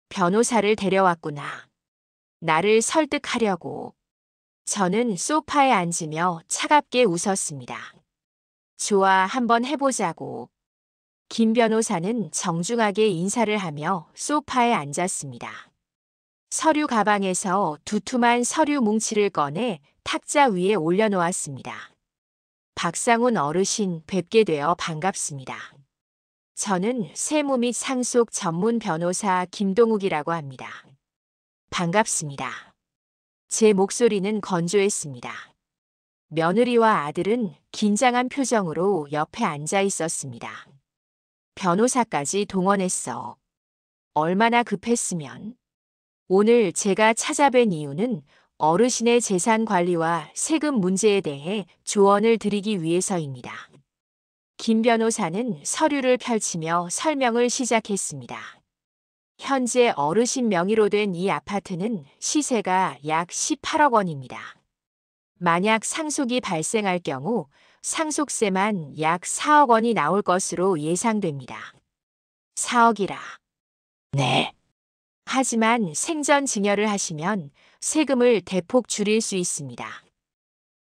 변호사를 데려왔구나. 나를 설득하려고. 저는 소파에 앉으며 차갑게 웃었습니다. 좋아, 한번 해보자고. 김 변호사는 정중하게 인사를 하며 소파에 앉았습니다. 서류 가방에서 두툼한 서류 뭉치를 꺼내 탁자 위에 올려놓았습니다. 박상훈 어르신 뵙게 되어 반갑습니다. 저는 세무 및 상속 전문 변호사 김동욱이라고 합니다. 반갑습니다. 제 목소리는 건조했습니다. 며느리와 아들은 긴장한 표정으로 옆에 앉아 있었습니다. 변호사까지 동원했어. 얼마나 급했으면. 오늘 제가 찾아뵌 이유는 어르신의 재산 관리와 세금 문제에 대해 조언을 드리기 위해서입니다. 김 변호사는 서류를 펼치며 설명을 시작했습니다. 현재 어르신 명의로 된 이 아파트는 시세가 약 18억 원입니다. 만약 상속이 발생할 경우 상속세만 약 4억 원이 나올 것으로 예상됩니다. 4억이라. 네. 하지만 생전 증여를 하시면 세금을 대폭 줄일 수 있습니다.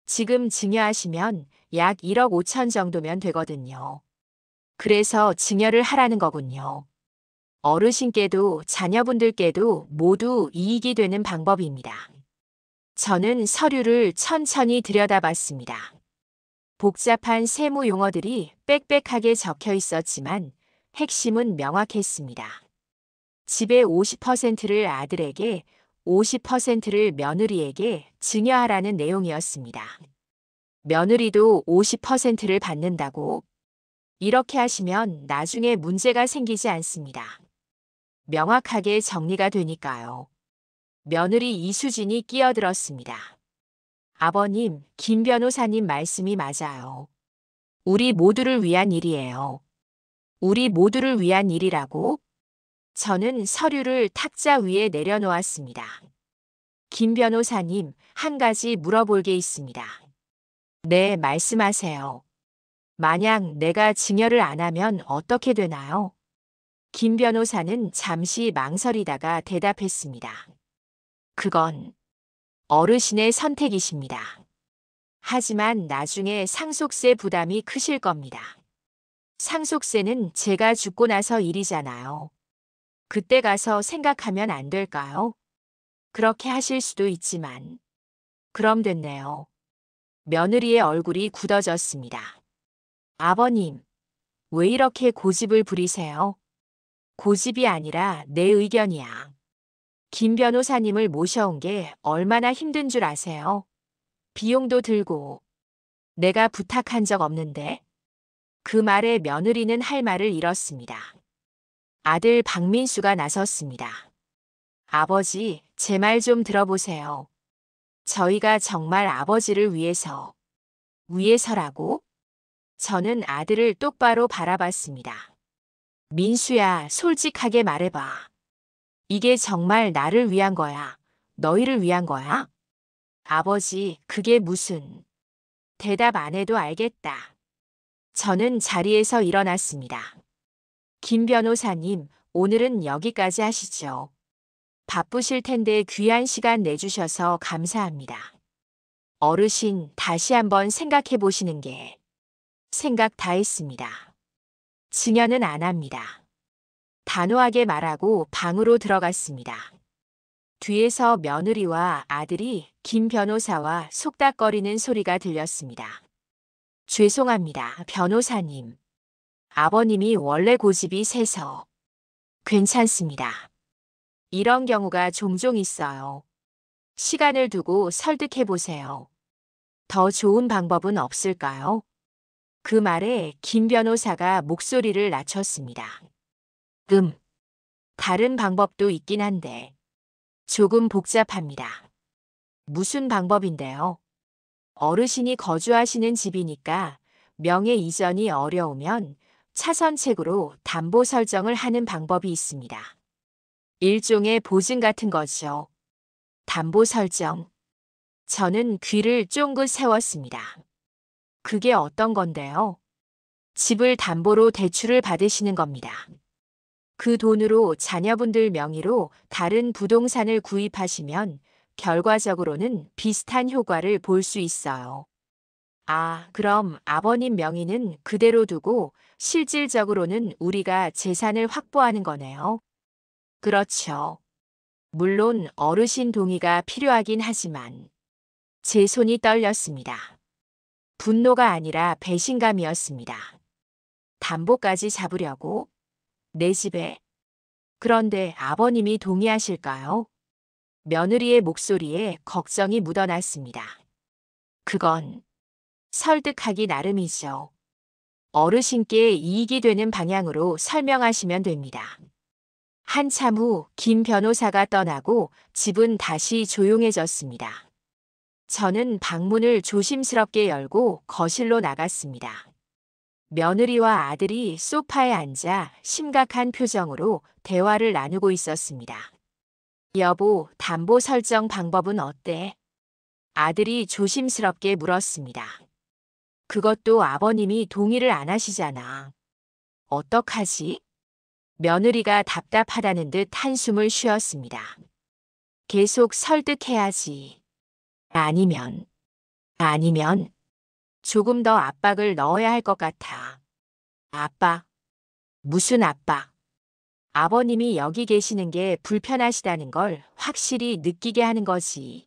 지금 증여하시면 약 1억 5천 정도면 되거든요. 그래서 증여를 하라는 거군요. 어르신께도 자녀분들께도 모두 이익이 되는 방법입니다. 저는 서류를 천천히 들여다봤습니다. 복잡한 세무 용어들이 빽빽하게 적혀 있었지만 핵심은 명확했습니다. 집의 50%를 아들에게, 50%를 며느리에게 증여하라는 내용이었습니다. 며느리도 50%를 받는다고? 이렇게 하시면 나중에 문제가 생기지 않습니다. 명확하게 정리가 되니까요. 며느리 이수진이 끼어들었습니다. 아버님, 김 변호사님 말씀이 맞아요. 우리 모두를 위한 일이에요. 우리 모두를 위한 일이라고? 저는 서류를 탁자 위에 내려놓았습니다. 김 변호사님, 한 가지 물어볼 게 있습니다. 네, 말씀하세요. 만약 내가 증여를 안 하면 어떻게 되나요? 김 변호사는 잠시 망설이다가 대답했습니다. 그건 어르신의 선택이십니다. 하지만 나중에 상속세 부담이 크실 겁니다. 상속세는 제가 죽고 나서 일이잖아요. 그때 가서 생각하면 안 될까요? 그렇게 하실 수도 있지만. 그럼 됐네요. 며느리의 얼굴이 굳어졌습니다. 아버님, 왜 이렇게 고집을 부리세요? 고집이 아니라 내 의견이야. 김 변호사님을 모셔온 게 얼마나 힘든 줄 아세요? 비용도 들고. 내가 부탁한 적 없는데. 그 말에 며느리는 할 말을 잃었습니다. 아들 박민수가 나섰습니다. 아버지, 제 말 좀 들어보세요. 저희가 정말 아버지를 위해서라고? 저는 아들을 똑바로 바라봤습니다. 민수야, 솔직하게 말해봐. 이게 정말 나를 위한 거야? 너희를 위한 거야? 아버지, 그게 무슨... 대답 안 해도 알겠다. 저는 자리에서 일어났습니다. 김 변호사님, 오늘은 여기까지 하시죠. 바쁘실 텐데 귀한 시간 내주셔서 감사합니다. 어르신, 다시 한번 생각해 보시는 게. 생각 다 했습니다. 증여는 안 합니다. 단호하게 말하고 방으로 들어갔습니다. 뒤에서 며느리와 아들이 김 변호사와 속닥거리는 소리가 들렸습니다. 죄송합니다, 변호사님. 아버님이 원래 고집이 세서. 괜찮습니다. 이런 경우가 종종 있어요. 시간을 두고 설득해 보세요. 더 좋은 방법은 없을까요? 그 말에 김 변호사가 목소리를 낮췄습니다. 다른 방법도 있긴 한데 조금 복잡합니다. 무슨 방법인데요? 어르신이 거주하시는 집이니까 명의 이전이 어려우면 차선책으로 담보 설정을 하는 방법이 있습니다. 일종의 보증 같은 거죠. 담보 설정. 저는 귀를 쫑긋 세웠습니다. 그게 어떤 건데요? 집을 담보로 대출을 받으시는 겁니다. 그 돈으로 자녀분들 명의로 다른 부동산을 구입하시면 결과적으로는 비슷한 효과를 볼 수 있어요. 아, 그럼 아버님 명의는 그대로 두고 실질적으로는 우리가 재산을 확보하는 거네요. 그렇죠. 물론 어르신 동의가 필요하긴 하지만 제 손이 떨렸습니다. 분노가 아니라 배신감이었습니다. 담보까지 잡으려고? 내 집에. 그런데 아버님이 동의하실까요? 며느리의 목소리에 걱정이 묻어났습니다. 그건 설득하기 나름이죠. 어르신께 이익이 되는 방향으로 설명하시면 됩니다. 한참 후 김 변호사가 떠나고 집은 다시 조용해졌습니다. 저는 방문을 조심스럽게 열고 거실로 나갔습니다. 며느리와 아들이 소파에 앉아 심각한 표정으로 대화를 나누고 있었습니다. 여보, 담보 설정 방법은 어때? 아들이 조심스럽게 물었습니다. 그것도 아버님이 동의를 안 하시잖아. 어떡하지? 며느리가 답답하다는 듯 한숨을 쉬었습니다. 계속 설득해야지. 아니면, 조금 더 압박을 넣어야 할 것 같아. 압박? 무슨 압박? 아버님이 여기 계시는 게 불편하시다는 걸 확실히 느끼게 하는 거지.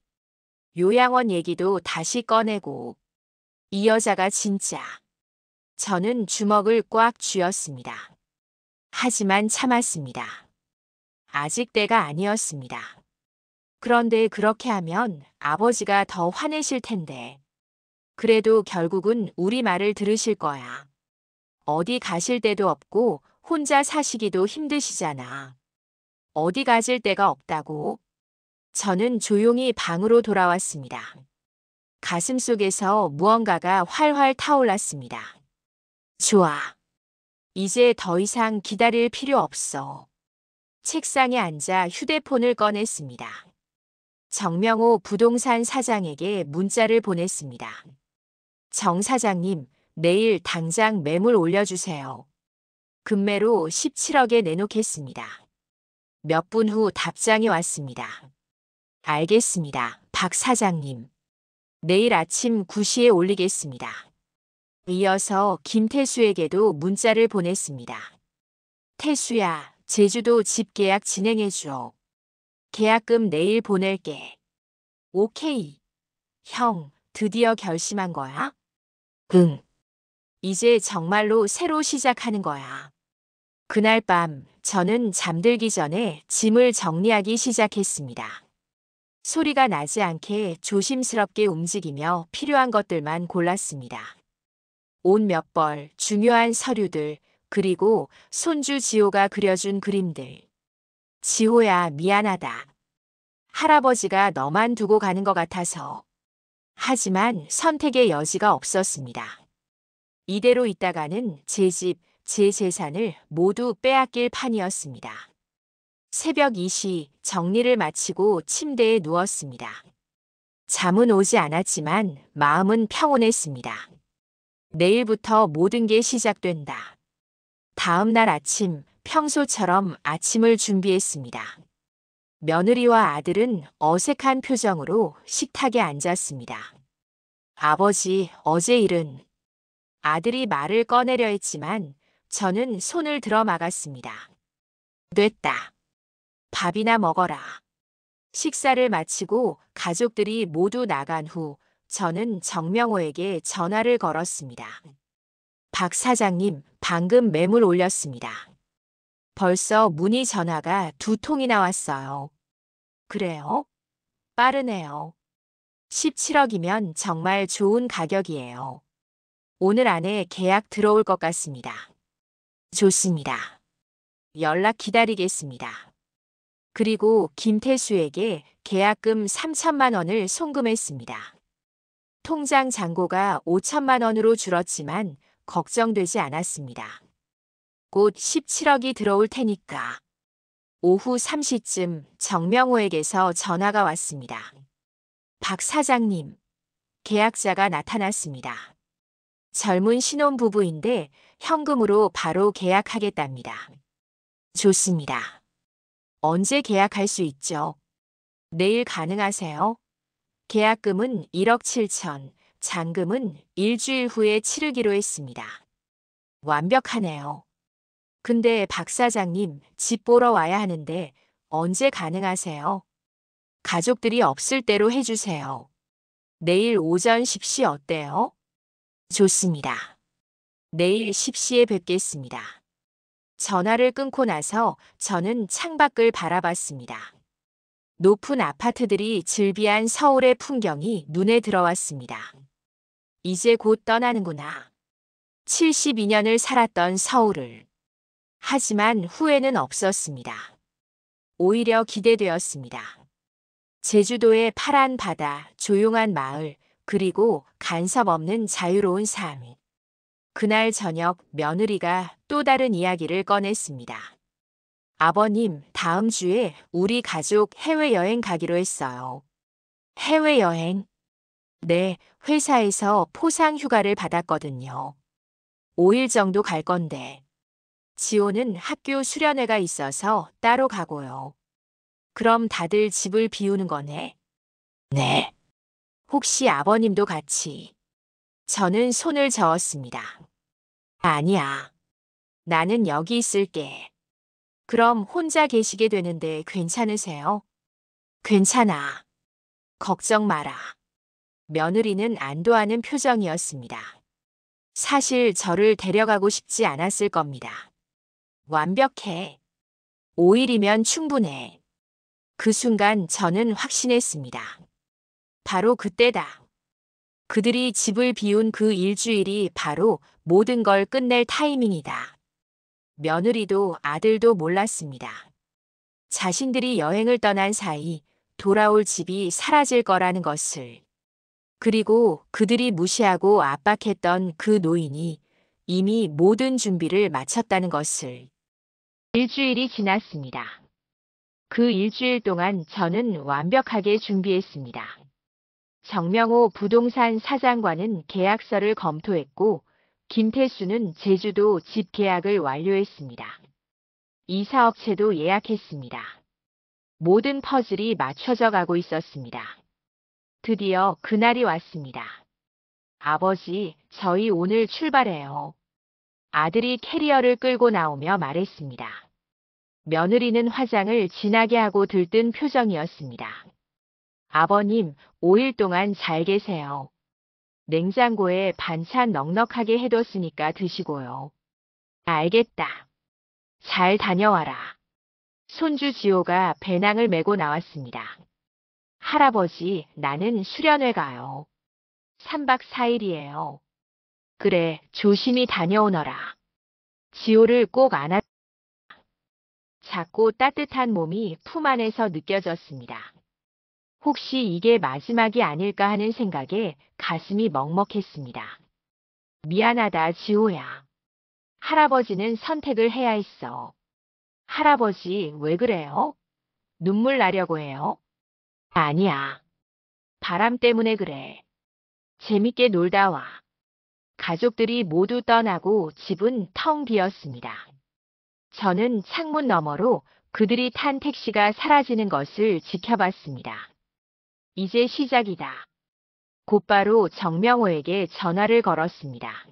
요양원 얘기도 다시 꺼내고. 이 여자가 진짜. 저는 주먹을 꽉 쥐었습니다. 하지만 참았습니다. 아직 때가 아니었습니다. 그런데 그렇게 하면 아버지가 더 화내실 텐데. 그래도 결국은 우리 말을 들으실 거야. 어디 가실 데도 없고 혼자 사시기도 힘드시잖아. 어디 가실 데가 없다고? 저는 조용히 방으로 돌아왔습니다. 가슴속에서 무언가가 활활 타올랐습니다. 좋아. 이제 더 이상 기다릴 필요 없어. 책상에 앉아 휴대폰을 꺼냈습니다. 정명호 부동산 사장에게 문자를 보냈습니다. 정 사장님, 내일 당장 매물 올려주세요. 금매로 17억에 내놓겠습니다. 몇 분 후 답장이 왔습니다. 알겠습니다, 박 사장님. 내일 아침 9시에 올리겠습니다. 이어서 김태수에게도 문자를 보냈습니다. 태수야, 제주도 집 계약 진행해줘. 계약금 내일 보낼게. 오케이. 형, 드디어 결심한 거야? 응. 이제 정말로 새로 시작하는 거야. 그날 밤 저는 잠들기 전에 짐을 정리하기 시작했습니다. 소리가 나지 않게 조심스럽게 움직이며 필요한 것들만 골랐습니다. 옷 몇 벌, 중요한 서류들, 그리고 손주 지호가 그려준 그림들. 지호야, 미안하다. 할아버지가 너만 두고 가는 것 같아서. 하지만 선택의 여지가 없었습니다. 이대로 있다가는 제 집, 제 재산을 모두 빼앗길 판이었습니다. 새벽 2시 정리를 마치고 침대에 누웠습니다. 잠은 오지 않았지만 마음은 평온했습니다. 내일부터 모든 게 시작된다. 다음 날 아침 평소처럼 아침을 준비했습니다. 며느리와 아들은 어색한 표정으로 식탁에 앉았습니다. 아버지, 어제 일은? 아들이 말을 꺼내려 했지만 저는 손을 들어 막았습니다. 됐다. 밥이나 먹어라. 식사를 마치고 가족들이 모두 나간 후 저는 정명호에게 전화를 걸었습니다. 박 사장님, 방금 매물 올렸습니다. 벌써 문의 전화가 2통이나 왔어요. 그래요? 빠르네요. 17억이면 정말 좋은 가격이에요. 오늘 안에 계약 들어올 것 같습니다. 좋습니다. 연락 기다리겠습니다. 그리고 김태수에게 계약금 3천만 원을 송금했습니다. 통장 잔고가 5천만 원으로 줄었지만 걱정되지 않았습니다. 곧 17억이 들어올 테니까. 오후 3시쯤 정명호에게서 전화가 왔습니다. 박 사장님, 계약자가 나타났습니다. 젊은 신혼부부인데 현금으로 바로 계약하겠답니다. 좋습니다. 언제 계약할 수 있죠? 내일 가능하세요? 계약금은 1억 7천, 잔금은 일주일 후에 치르기로 했습니다. 완벽하네요. 근데 박 사장님, 집 보러 와야 하는데 언제 가능하세요? 가족들이 없을 때로 해주세요. 내일 오전 10시 어때요? 좋습니다. 내일 10시에 뵙겠습니다. 전화를 끊고 나서 저는 창밖을 바라봤습니다. 높은 아파트들이 즐비한 서울의 풍경이 눈에 들어왔습니다. 이제 곧 떠나는구나. 72년을 살았던 서울을. 하지만 후회는 없었습니다. 오히려 기대되었습니다. 제주도의 파란 바다, 조용한 마을, 그리고 간섭 없는 자유로운 삶. 그날 저녁 며느리가 또 다른 이야기를 꺼냈습니다. 아버님, 다음 주에 우리 가족 해외여행 가기로 했어요. 해외여행? 네, 회사에서 포상 휴가를 받았거든요. 5일 정도 갈 건데. 지호는 학교 수련회가 있어서 따로 가고요. 그럼 다들 집을 비우는 거네? 네. 혹시 아버님도 같이? 저는 손을 저었습니다. 아니야. 나는 여기 있을게. 그럼 혼자 계시게 되는데 괜찮으세요? 괜찮아. 걱정 마라. 며느리는 안도하는 표정이었습니다. 사실 저를 데려가고 싶지 않았을 겁니다. 완벽해. 5일이면 충분해. 그 순간 저는 확신했습니다. 바로 그때다. 그들이 집을 비운 그 일주일이 바로 모든 걸 끝낼 타이밍이다. 며느리도 아들도 몰랐습니다. 자신들이 여행을 떠난 사이 돌아올 집이 사라질 거라는 것을. 그리고 그들이 무시하고 압박했던 그 노인이 이미 모든 준비를 마쳤다는 것을. 일주일이 지났습니다. 그 일주일 동안 저는 완벽하게 준비했습니다. 정명호 부동산 사장과는 계약서를 검토했고, 김태수는 제주도 집 계약을 완료했습니다. 이사업체도 예약했습니다. 모든 퍼즐이 맞춰져 가고 있었습니다. 드디어 그날이 왔습니다. 아버지, 저희 오늘 출발해요. 아들이 캐리어를 끌고 나오며 말했습니다. 며느리는 화장을 진하게 하고 들뜬 표정이었습니다. 아버님, 5일 동안 잘 계세요. 냉장고에 반찬 넉넉하게 해뒀으니까 드시고요. 알겠다. 잘 다녀와라. 손주 지호가 배낭을 메고 나왔습니다. 할아버지, 나는 수련회 가요. 3박 4일이에요. 그래, 조심히 다녀오너라. 지호를 꼭 안아. 작고 따뜻한 몸이 품 안에서 느껴졌습니다. 혹시 이게 마지막이 아닐까 하는 생각에 가슴이 먹먹했습니다. 미안하다, 지호야. 할아버지는 선택을 해야 했어. 할아버지, 왜 그래요? 눈물 나려고 해요? 아니야. 바람 때문에 그래. 재밌게 놀다 와. 가족들이 모두 떠나고 집은 텅 비었습니다. 저는 창문 너머로 그들이 탄 택시가 사라지는 것을 지켜봤습니다. 이제 시작이다. 곧바로 정명호에게 전화를 걸었습니다.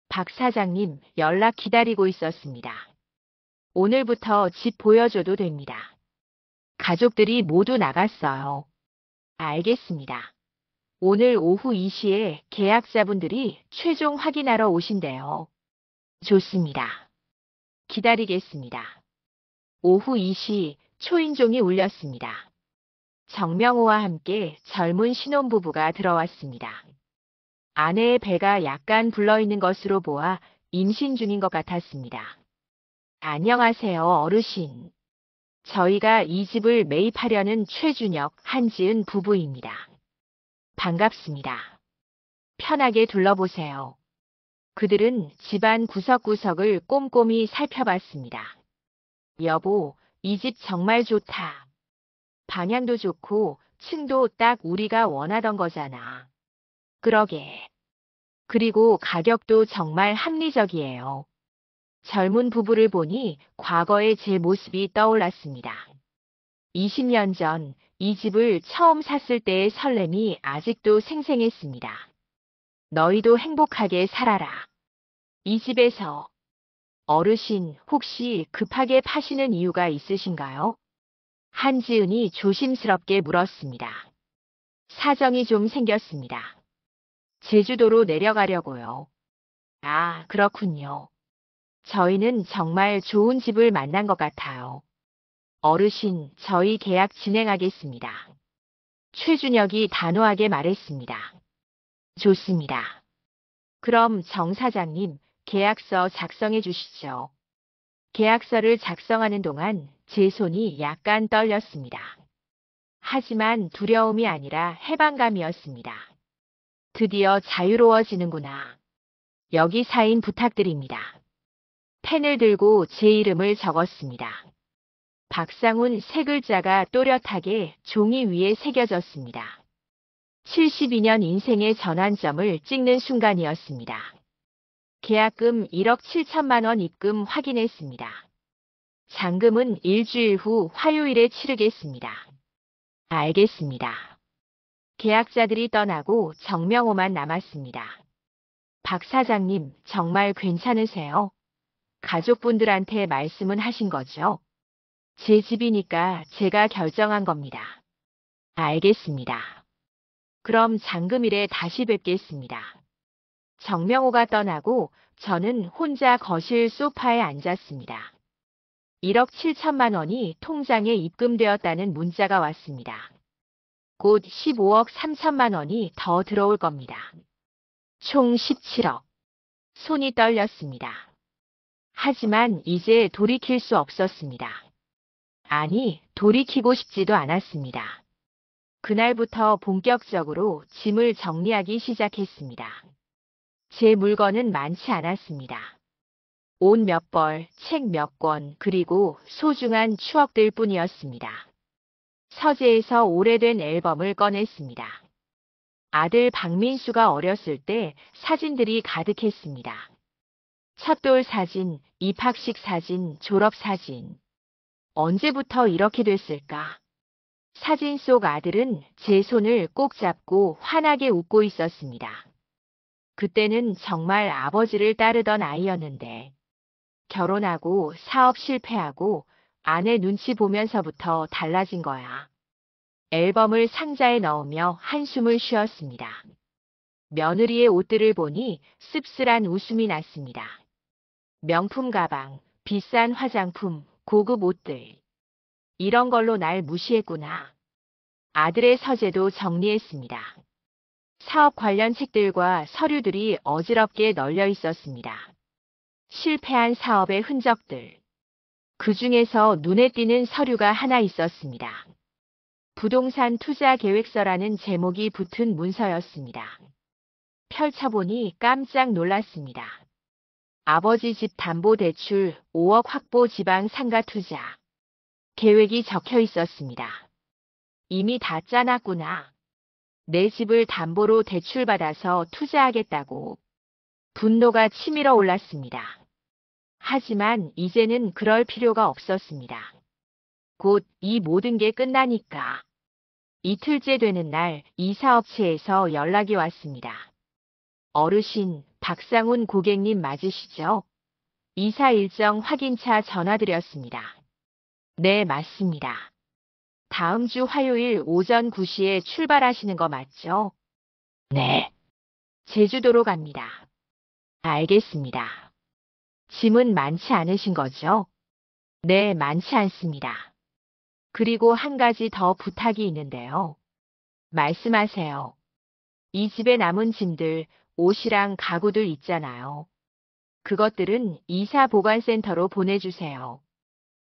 박 사장님, 연락 기다리고 있었습니다. 오늘부터 집 보여줘도 됩니다. 가족들이 모두 나갔어요. 알겠습니다. 오늘 오후 2시에 계약자분들이 최종 확인하러 오신대요. 좋습니다. 기다리겠습니다. 오후 2시 초인종이 울렸습니다. 정명호와 함께 젊은 신혼부부가 들어왔습니다. 아내의 배가 약간 불러있는 것으로 보아 임신 중인 것 같았습니다. 안녕하세요, 어르신. 저희가 이 집을 매입하려는 최준혁, 한지은 부부입니다. 반갑습니다. 편하게 둘러보세요. 그들은 집안 구석구석을 꼼꼼히 살펴봤습니다. 여보, 이 집 정말 좋다. 방향도 좋고 층도 딱 우리가 원하던 거잖아. 그러게. 그리고 가격도 정말 합리적이에요. 젊은 부부를 보니 과거의 제 모습이 떠올랐습니다. 20년 전 이 집을 처음 샀을 때의 설렘이 아직도 생생했습니다. 너희도 행복하게 살아라. 이 집에서. 어르신, 혹시 급하게 파시는 이유가 있으신가요? 한지은이 조심스럽게 물었습니다. 사정이 좀 생겼습니다. 제주도로 내려가려고요. 아, 그렇군요. 저희는 정말 좋은 집을 만난 것 같아요. 어르신, 저희 계약 진행하겠습니다. 최준혁이 단호하게 말했습니다. 좋습니다. 그럼 정 사장님, 계약서 작성해 주시죠. 계약서를 작성하는 동안 제 손이 약간 떨렸습니다. 하지만 두려움이 아니라 해방감이었습니다. 드디어 자유로워지는구나. 여기 사인 부탁드립니다. 펜을 들고 제 이름을 적었습니다. 박상훈 세 글자가 또렷하게 종이 위에 새겨졌습니다. 72년 인생의 전환점을 찍는 순간이었습니다. 계약금 1억 7천만 원 입금 확인했습니다. 잔금은 일주일 후 화요일에 치르겠습니다. 알겠습니다. 계약자들이 떠나고 정명호만 남았습니다. 박 사장님, 정말 괜찮으세요? 가족분들한테 말씀은 하신 거죠? 제 집이니까 제가 결정한 겁니다. 알겠습니다. 그럼 잔금일에 다시 뵙겠습니다. 정명호가 떠나고 저는 혼자 거실 소파에 앉았습니다. 1억 7천만 원이 통장에 입금되었다는 문자가 왔습니다. 곧 15억 3천만 원이 더 들어올 겁니다. 총 17억. 손이 떨렸습니다. 하지만 이제 돌이킬 수 없었습니다. 아니, 돌이키고 싶지도 않았습니다. 그날부터 본격적으로 짐을 정리하기 시작했습니다. 제 물건은 많지 않았습니다. 옷 몇 벌, 책 몇 권, 그리고 소중한 추억들 뿐이었습니다. 서재에서 오래된 앨범을 꺼냈습니다. 아들 박민수가 어렸을 때 사진들이 가득했습니다. 첫돌 사진, 입학식 사진, 졸업 사진. 언제부터 이렇게 됐을까? 사진 속 아들은 제 손을 꼭 잡고 환하게 웃고 있었습니다. 그때는 정말 아버지를 따르던 아이였는데, 결혼하고 사업 실패하고 아내 눈치 보면서부터 달라진 거야. 앨범을 상자에 넣으며 한숨을 쉬었습니다. 며느리의 옷들을 보니 씁쓸한 웃음이 났습니다. 명품 가방, 비싼 화장품, 고급 옷들. 이런 걸로 날 무시했구나. 아들의 서재도 정리했습니다. 사업 관련 책들과 서류들이 어지럽게 널려 있었습니다. 실패한 사업의 흔적들. 그 중에서 눈에 띄는 서류가 하나 있었습니다. 부동산 투자 계획서라는 제목이 붙은 문서였습니다. 펼쳐보니 깜짝 놀랐습니다. 아버지 집 담보대출 5억 확보 지방 상가 투자. 계획이 적혀 있었습니다. 이미 다 짜놨구나. 내 집을 담보로 대출받아서 투자하겠다고. 분노가 치밀어 올랐습니다. 하지만 이제는 그럴 필요가 없었습니다. 곧 이 모든 게 끝나니까. 이틀째 되는 날 이사업체에서 연락이 왔습니다. 어르신, 박상훈 고객님 맞으시죠? 이사 일정 확인차 전화드렸습니다. 네, 맞습니다. 다음 주 화요일 오전 9시에 출발하시는 거 맞죠? 네. 제주도로 갑니다. 알겠습니다. 짐은 많지 않으신 거죠? 네, 많지 않습니다. 그리고 한 가지 더 부탁이 있는데요. 말씀하세요. 이 집에 남은 짐들, 옷이랑 가구들 있잖아요. 그것들은 이사 보관센터로 보내주세요.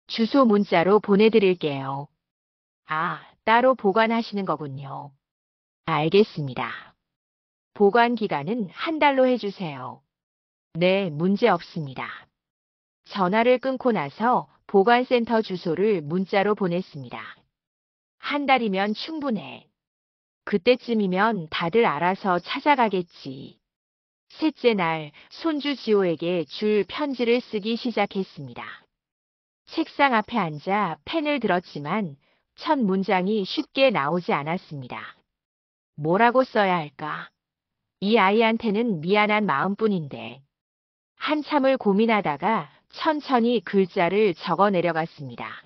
주소 문자로 보내드릴게요. 아, 따로 보관하시는 거군요. 알겠습니다. 보관 기간은 한 달로 해주세요. 네, 문제 없습니다. 전화를 끊고 나서 보관센터 주소를 문자로 보냈습니다. 한 달이면 충분해. 그때쯤이면 다들 알아서 찾아가겠지. 셋째 날 손주 지호에게 줄 편지를 쓰기 시작했습니다. 책상 앞에 앉아 펜을 들었지만 첫 문장이 쉽게 나오지 않았습니다. 뭐라고 써야 할까? 이 아이한테는 미안한 마음뿐인데. 한참을 고민하다가 천천히 글자를 적어 내려갔습니다.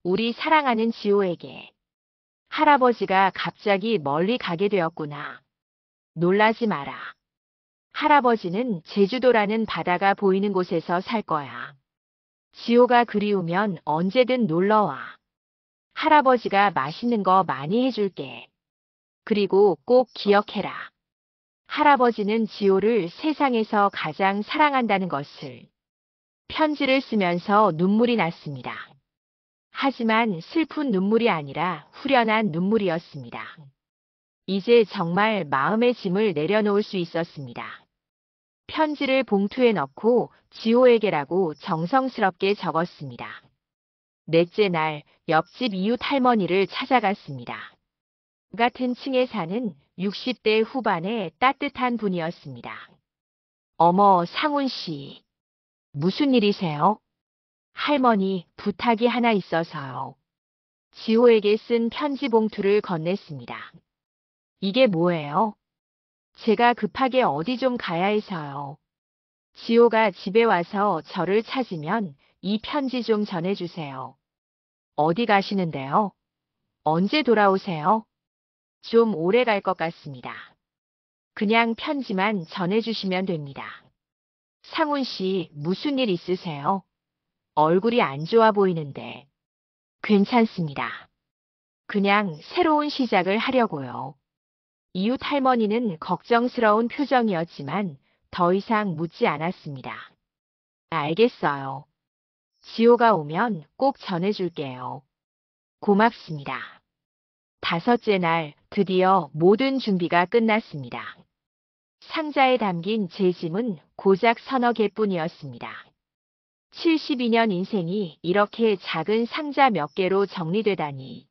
우리 사랑하는 지호에게. 할아버지가 갑자기 멀리 가게 되었구나. 놀라지 마라. 할아버지는 제주도라는 바다가 보이는 곳에서 살 거야. 지호가 그리우면 언제든 놀러와. 할아버지가 맛있는 거 많이 해줄게. 그리고 꼭 기억해라. 할아버지는 지호를 세상에서 가장 사랑한다는 것을. 편지를 쓰면서 눈물이 났습니다. 하지만 슬픈 눈물이 아니라 후련한 눈물이었습니다. 이제 정말 마음의 짐을 내려놓을 수 있었습니다. 편지를 봉투에 넣고 지호에게라고 정성스럽게 적었습니다. 넷째 날 옆집 이웃 할머니를 찾아갔습니다. 같은 층에 사는 60대 후반의 따뜻한 분이었습니다. 어머, 상훈 씨. 무슨 일이세요? 할머니, 부탁이 하나 있어서요. 지호에게 쓴 편지 봉투를 건넸습니다. 이게 뭐예요? 제가 급하게 어디 좀 가야 해서요. 지호가 집에 와서 저를 찾으면 이 편지 좀 전해주세요. 어디 가시는데요? 언제 돌아오세요? 좀 오래 갈 것 같습니다. 그냥 편지만 전해주시면 됩니다. 상훈 씨, 무슨 일 있으세요? 얼굴이 안 좋아 보이는데. 괜찮습니다. 그냥 새로운 시작을 하려고요. 이웃 할머니는 걱정스러운 표정이었지만 더 이상 묻지 않았습니다. 알겠어요. 지호가 오면 꼭 전해줄게요. 고맙습니다. 다섯째 날 드디어 모든 준비가 끝났습니다. 상자에 담긴 제 짐은 고작 서너 개뿐이었습니다. 72년 인생이 이렇게 작은 상자 몇 개로 정리되다니.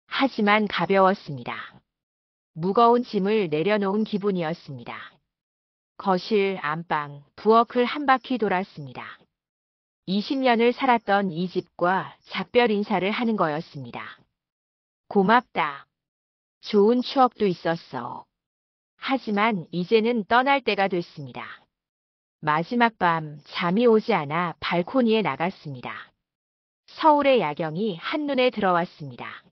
하지만 가벼웠습니다. 무거운 짐을 내려놓은 기분이었습니다. 거실, 안방, 부엌을 한 바퀴 돌았습니다. 20년을 살았던 이 집과 작별 인사를 하는 거였습니다. 고맙다. 좋은 추억도 있었어. 하지만 이제는 떠날 때가 됐습니다. 마지막 밤 잠이 오지 않아 발코니에 나갔습니다. 서울의 야경이 한눈에 들어왔습니다.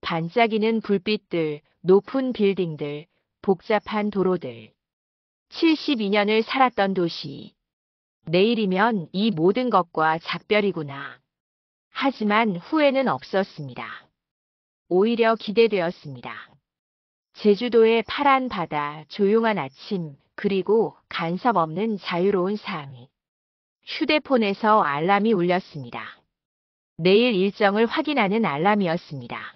반짝이는 불빛들, 높은 빌딩들, 복잡한 도로들. 72년을 살았던 도시. 내일이면 이 모든 것과 작별이구나. 하지만 후회는 없었습니다. 오히려 기대되었습니다. 제주도의 파란 바다, 조용한 아침, 그리고 간섭 없는 자유로운 삶. 휴대폰에서 알람이 울렸습니다. 내일 일정을 확인하는 알람이었습니다.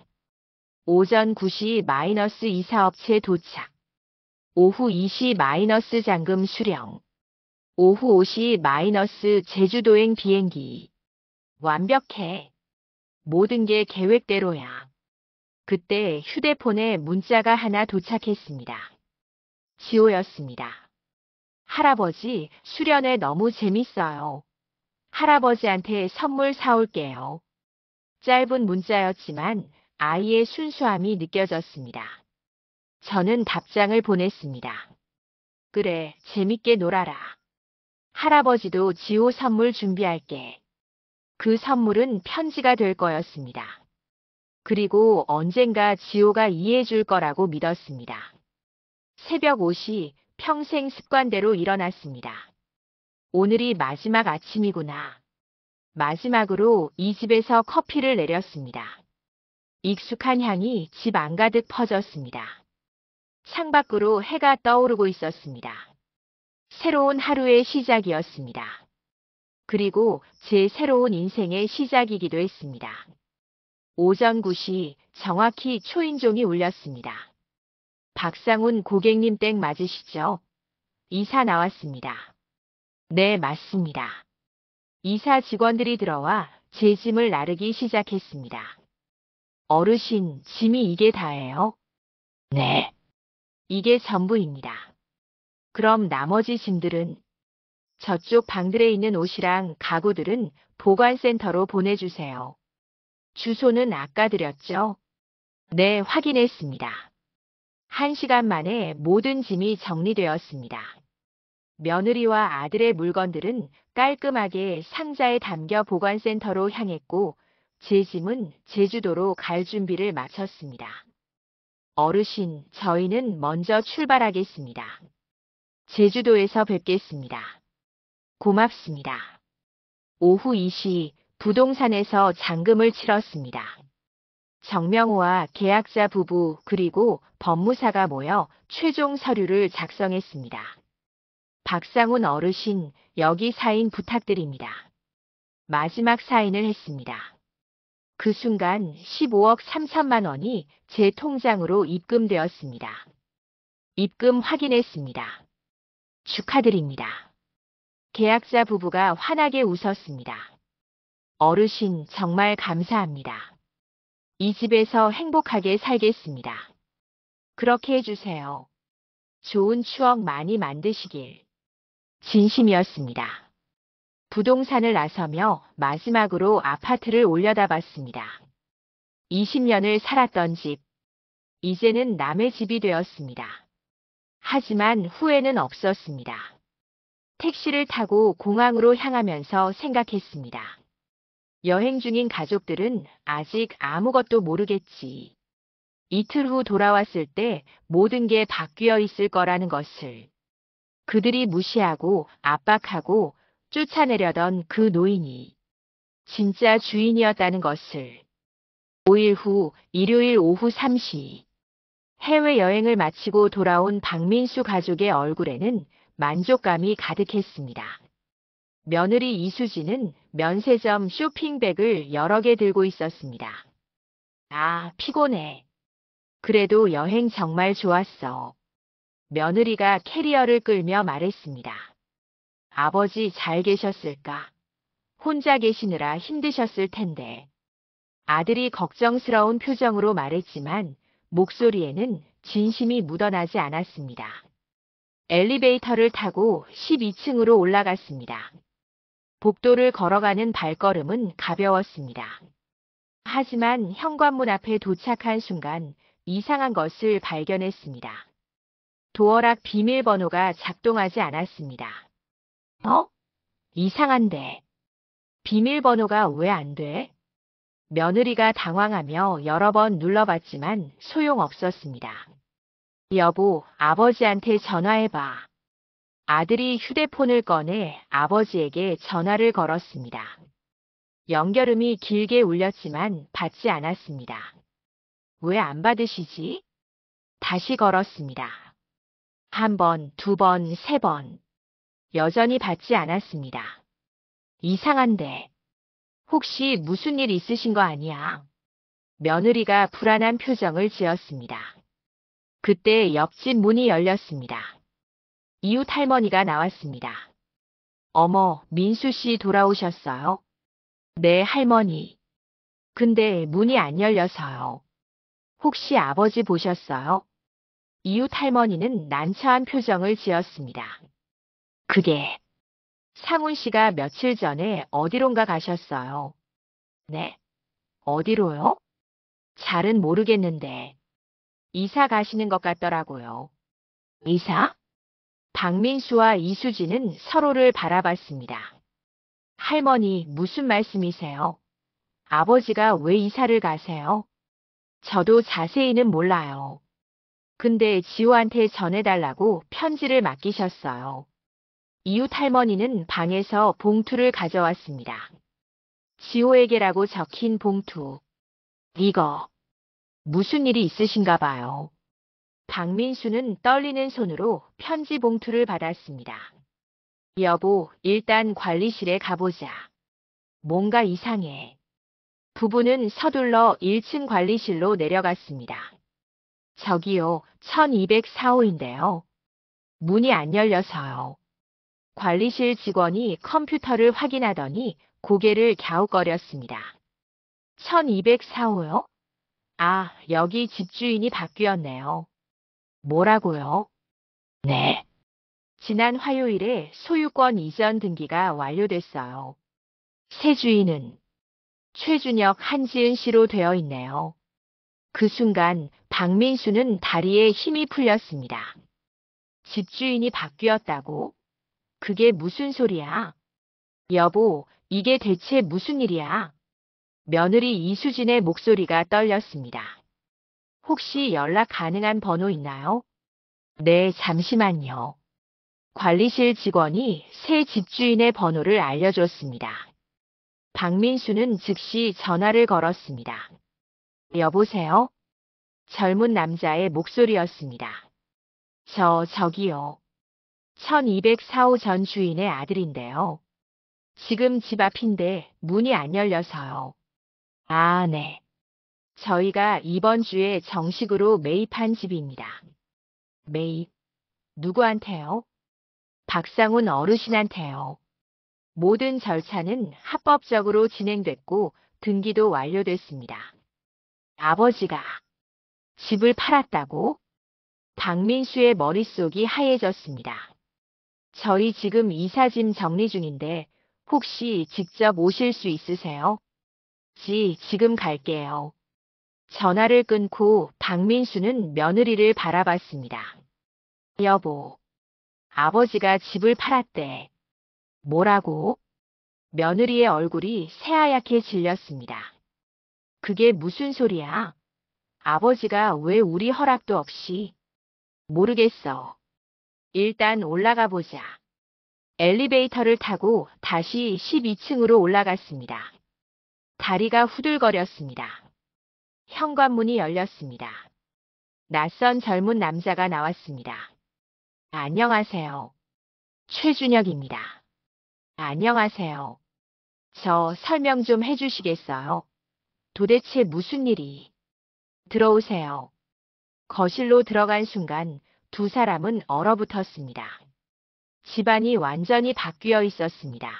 오전 9시 마이너스 이사업체 도착. 오후 2시 마이너스 잔금 수령. 오후 5시 마이너스 제주도행 비행기. 완벽해. 모든 게 계획대로야. 그때 휴대폰에 문자가 하나 도착했습니다. 지호였습니다. 할아버지, 수련회 너무 재밌어요. 할아버지한테 선물 사올게요. 짧은 문자였지만 아이의 순수함이 느껴졌습니다. 저는 답장을 보냈습니다. 그래, 재밌게 놀아라. 할아버지도 지호 선물 준비할게. 그 선물은 편지가 될 거였습니다. 그리고 언젠가 지호가 이해해 줄 거라고 믿었습니다. 새벽 5시 평생 습관대로 일어났습니다. 오늘이 마지막 아침이구나. 마지막으로 이 집에서 커피를 내렸습니다. 익숙한 향이 집 안가득 퍼졌습니다. 창밖으로 해가 떠오르고 있었습니다. 새로운 하루의 시작이었습니다. 그리고 제 새로운 인생의 시작이기도 했습니다. 오전 9시 정확히 초인종이 울렸습니다. 박상훈 고객님 댁 맞으시죠? 이사 나왔습니다. 네, 맞습니다. 이사 직원들이 들어와 제 짐을 나르기 시작했습니다. 어르신, 짐이 이게 다예요? 네. 이게 전부입니다. 그럼 나머지 짐들은? 저쪽 방들에 있는 옷이랑 가구들은 보관센터로 보내주세요. 주소는 아까 드렸죠? 네, 확인했습니다. 1시간 만에 모든 짐이 정리되었습니다. 며느리와 아들의 물건들은 깔끔하게 상자에 담겨 보관센터로 향했고, 제 짐은 제주도로 갈 준비를 마쳤습니다. 어르신, 저희는 먼저 출발하겠습니다. 제주도에서 뵙겠습니다. 고맙습니다. 오후 2시 부동산에서 잔금을 치렀습니다. 정명호와 계약자 부부 그리고 법무사가 모여 최종 서류를 작성했습니다. 박상훈 어르신, 여기 사인 부탁드립니다. 마지막 사인을 했습니다. 그 순간 15억 3천만 원이 제 통장으로 입금되었습니다. 입금 확인했습니다. 축하드립니다. 계약자 부부가 환하게 웃었습니다. 어르신, 정말 감사합니다. 이 집에서 행복하게 살겠습니다. 그렇게 해주세요. 좋은 추억 많이 만드시길. 진심이었습니다. 부동산을 나서며 마지막으로 아파트를 올려다봤습니다. 20년을 살았던 집, 이제는 남의 집이 되었습니다. 하지만 후회는 없었습니다. 택시를 타고 공항으로 향하면서 생각했습니다. 여행 중인 가족들은 아직 아무것도 모르겠지. 이틀 후 돌아왔을 때 모든 게 바뀌어 있을 거라는 것을. 그들이 무시하고 압박하고 쫓아내려던 그 노인이 진짜 주인이었다는 것을. 5일 후 일요일 오후 3시. 해외여행을 마치고 돌아온 박민수 가족의 얼굴에는 만족감이 가득했습니다. 며느리 이수지는 면세점 쇼핑백을 여러 개 들고 있었습니다. 아, 피곤해. 그래도 여행 정말 좋았어. 며느리가 캐리어를 끌며 말했습니다. 아버지 잘 계셨을까? 혼자 계시느라 힘드셨을 텐데. 아들이 걱정스러운 표정으로 말했지만 목소리에는 진심이 묻어나지 않았습니다. 엘리베이터를 타고 12층으로 올라갔습니다. 복도를 걸어가는 발걸음은 가벼웠습니다. 하지만 현관문 앞에 도착한 순간 이상한 것을 발견했습니다. 도어락 비밀번호가 작동하지 않았습니다. 이상한데. 비밀번호가 왜 안 돼? 며느리가 당황하며 여러 번 눌러봤지만 소용없었습니다. 여보, 아버지한테 전화해봐. 아들이 휴대폰을 꺼내 아버지에게 전화를 걸었습니다. 연결음이 길게 울렸지만 받지 않았습니다. 왜 안 받으시지? 다시 걸었습니다. 한 번, 두 번, 세 번. 여전히 받지 않았습니다. 이상한데. 혹시 무슨 일 있으신 거 아니야? 며느리가 불안한 표정을 지었습니다. 그때 옆집 문이 열렸습니다. 이웃 할머니가 나왔습니다. 어머, 민수 씨 돌아오셨어요? 네, 할머니. 근데 문이 안 열려서요. 혹시 아버지 보셨어요? 이웃 할머니는 난처한 표정을 지었습니다. 그게 상훈 씨가 며칠 전에 어디론가 가셨어요. 네? 어디로요? 잘은 모르겠는데. 이사 가시는 것 같더라고요. 이사? 박민수와 이수지는 서로를 바라봤습니다. 할머니, 무슨 말씀이세요? 아버지가 왜 이사를 가세요? 저도 자세히는 몰라요. 근데 지호한테 전해달라고 편지를 맡기셨어요. 이웃 할머니는 방에서 봉투를 가져왔습니다. 지호에게라고 적힌 봉투. 이거, 무슨 일이 있으신가 봐요. 박민수는 떨리는 손으로 편지 봉투를 받았습니다. 여보, 일단 관리실에 가보자. 뭔가 이상해. 부부는 서둘러 1층 관리실로 내려갔습니다. 저기요, 1204호인데요. 문이 안 열려서요. 관리실 직원이 컴퓨터를 확인하더니 고개를 갸웃거렸습니다. 1204호요? 아, 여기 집주인이 바뀌었네요. 뭐라고요? 네. 지난 화요일에 소유권 이전 등기가 완료됐어요. 새 주인은 최준혁 한지은 씨로 되어 있네요. 그 순간 박민수는 다리에 힘이 풀렸습니다. 집주인이 바뀌었다고? 그게 무슨 소리야? 여보, 이게 대체 무슨 일이야? 며느리 이수진의 목소리가 떨렸습니다. 혹시 연락 가능한 번호 있나요? 네, 잠시만요. 관리실 직원이 새 집주인의 번호를 알려줬습니다. 박민수는 즉시 전화를 걸었습니다. 여보세요? 젊은 남자의 목소리였습니다. 저기요. 1204호 전 주인의 아들인데요. 지금 집 앞인데 문이 안 열려서요. 아, 네. 저희가 이번 주에 정식으로 매입한 집입니다. 매입? 누구한테요? 박상훈 어르신한테요. 모든 절차는 합법적으로 진행됐고 등기도 완료됐습니다. 아버지가 집을 팔았다고? 박민수의 머릿속이 하얘졌습니다. 저희 지금 이사짐 정리 중인데 혹시 직접 오실 수 있으세요? 지금 갈게요. 전화를 끊고 박민수는 며느리를 바라봤습니다. 여보, 아버지가 집을 팔았대. 뭐라고? 며느리의 얼굴이 새하얗게 질렸습니다. 그게 무슨 소리야? 아버지가 왜 우리 허락도 없이? 모르겠어. 일단 올라가 보자. 엘리베이터를 타고 다시 12층으로 올라갔습니다. 다리가 후들거렸습니다. 현관문이 열렸습니다. 낯선 젊은 남자가 나왔습니다. 안녕하세요. 최준혁입니다. 안녕하세요. 저 설명 좀 해주시겠어요? 도대체 무슨 일이? 들어오세요. 거실로 들어간 순간 두 사람은 얼어붙었습니다. 집안이 완전히 바뀌어 있었습니다.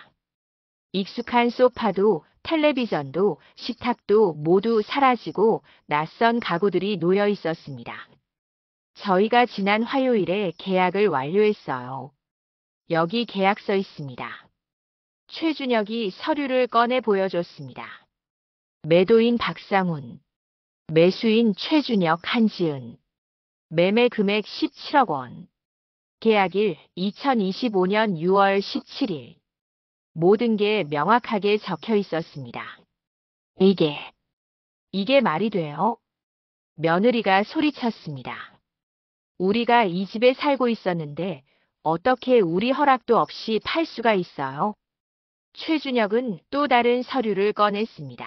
익숙한 소파도 텔레비전도 식탁도 모두 사라지고 낯선 가구들이 놓여 있었습니다. 저희가 지난 화요일에 계약을 완료했어요. 여기 계약서 있습니다. 최준혁이 서류를 꺼내 보여줬습니다. 매도인 박상훈, 매수인 최준혁 한지은, 매매 금액 17억 원, 계약일 2025년 6월 17일. 모든 게 명확하게 적혀 있었습니다. 이게 말이 돼요? 며느리가 소리쳤습니다. 우리가 이 집에 살고 있었는데 어떻게 우리 허락도 없이 팔 수가 있어요? 최준혁은 또 다른 서류를 꺼냈습니다.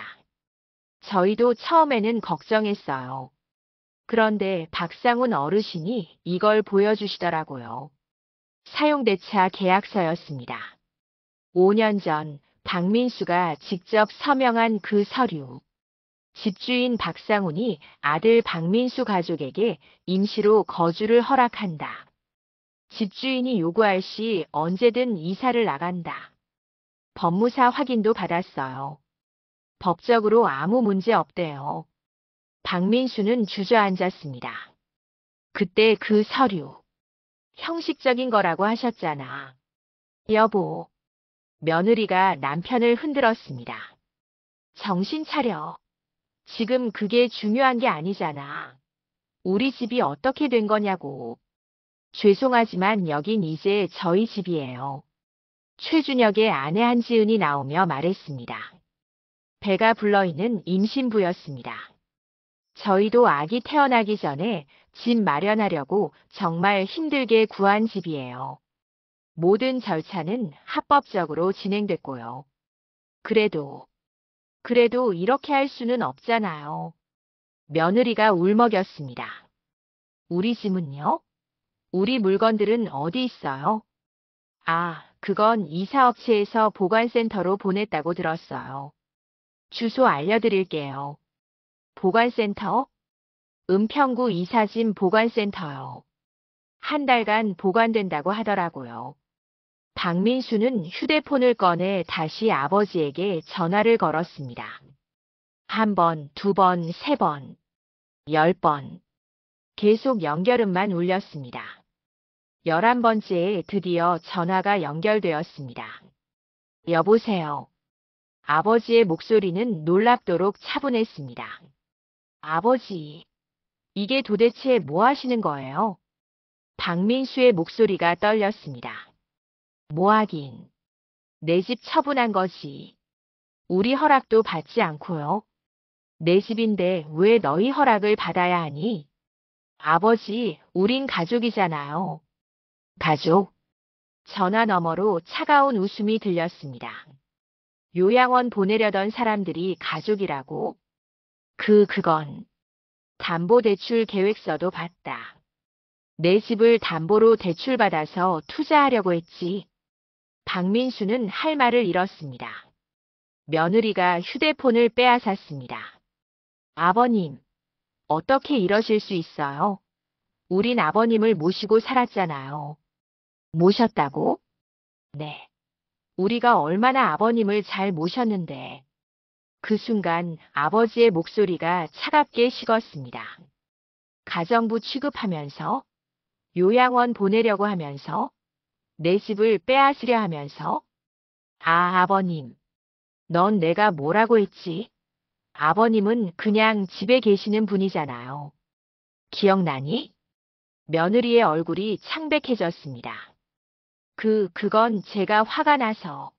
저희도 처음에는 걱정했어요. 그런데 박상훈 어르신이 이걸 보여주시더라고요. 사용대차 계약서였습니다. 5년 전 박민수가 직접 서명한 그 서류. 집주인 박상훈이 아들 박민수 가족에게 임시로 거주를 허락한다. 집주인이 요구할 시 언제든 이사를 나간다. 법무사 확인도 받았어요. 법적으로 아무 문제 없대요. 박민수는 주저앉았습니다. 그때 그 서류. 형식적인 거라고 하셨잖아. 여보. 며느리가 남편을 흔들었습니다. 정신 차려. 지금 그게 중요한 게 아니잖아. 우리 집이 어떻게 된 거냐고. 죄송하지만 여긴 이제 저희 집이에요. 최준혁의 아내 한지은이 나오며 말했습니다. 배가 불러있는 임신부였습니다. 저희도 아기 태어나기 전에 집 마련하려고 정말 힘들게 구한 집이에요. 모든 절차는 합법적으로 진행됐고요. 그래도 이렇게 할 수는 없잖아요. 며느리가 울먹였습니다. 우리 짐은요? 우리 물건들은 어디 있어요? 아, 그건 이사업체에서 보관센터로 보냈다고 들었어요. 주소 알려드릴게요. 보관센터? 은평구 이사짐 보관센터요. 한 달간 보관된다고 하더라고요. 박민수는 휴대폰을 꺼내 다시 아버지에게 전화를 걸었습니다. 한 번, 두 번, 세 번, 10번. 계속 연결음만 울렸습니다. 11번째에 드디어 전화가 연결되었습니다. 여보세요. 아버지의 목소리는 놀랍도록 차분했습니다. 아버지, 이게 도대체 뭐 하시는 거예요? 박민수의 목소리가 떨렸습니다. 뭐 하긴. 내 집 처분한 거지. 우리 허락도 받지 않고요. 내 집인데 왜 너희 허락을 받아야 하니? 아버지, 우린 가족이잖아요. 가족? 전화 너머로 차가운 웃음이 들렸습니다. 요양원 보내려던 사람들이 가족이라고? 그건. 담보대출 계획서도 봤다. 내 집을 담보로 대출받아서 투자하려고 했지. 박민수는 할 말을 잃었습니다. 며느리가 휴대폰을 빼앗았습니다. 아버님, 어떻게 이러실 수 있어요? 우린 아버님을 모시고 살았잖아요. 모셨다고? 네. 우리가 얼마나 아버님을 잘 모셨는데. 그 순간 아버지의 목소리가 차갑게 식었습니다. 가정부 취급하면서, 요양원 보내려고 하면서, 내 집을 빼앗으려 하면서, 아버님, 넌 내가 뭐라고 했지? 아버님은 그냥 집에 계시는 분이잖아요. 기억나니? 며느리의 얼굴이 창백해졌습니다. 그건 제가 화가 나서.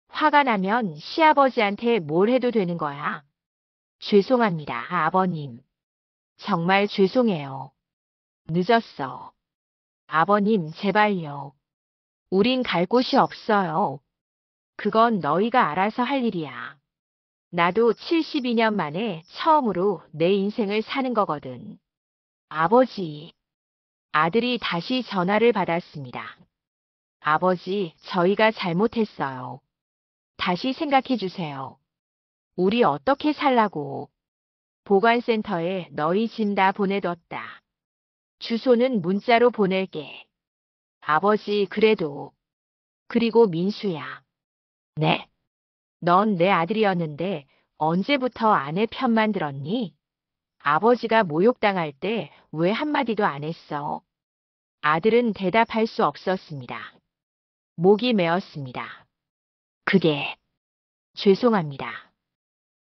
화가 나면 시아버지한테 뭘 해도 되는 거야. 죄송합니다, 아버님. 정말 죄송해요. 늦었어. 아버님, 제발요. 우린 갈 곳이 없어요. 그건 너희가 알아서 할 일이야. 나도 72년 만에 처음으로 내 인생을 사는 거거든. 아버지. 아들이 다시 전화를 받았습니다. 아버지, 저희가 잘못했어요. 다시 생각해 주세요. 우리 어떻게 살라고. 보관센터에 너희 짐 다 보내뒀다. 주소는 문자로 보낼게. 아버지, 그래도. 그리고 민수야. 네. 넌 내 아들이었는데 언제부터 아내 편만 들었니? 아버지가 모욕당할 때 왜 한마디도 안 했어? 아들은 대답할 수 없었습니다. 목이 메었습니다. 그게 죄송합니다.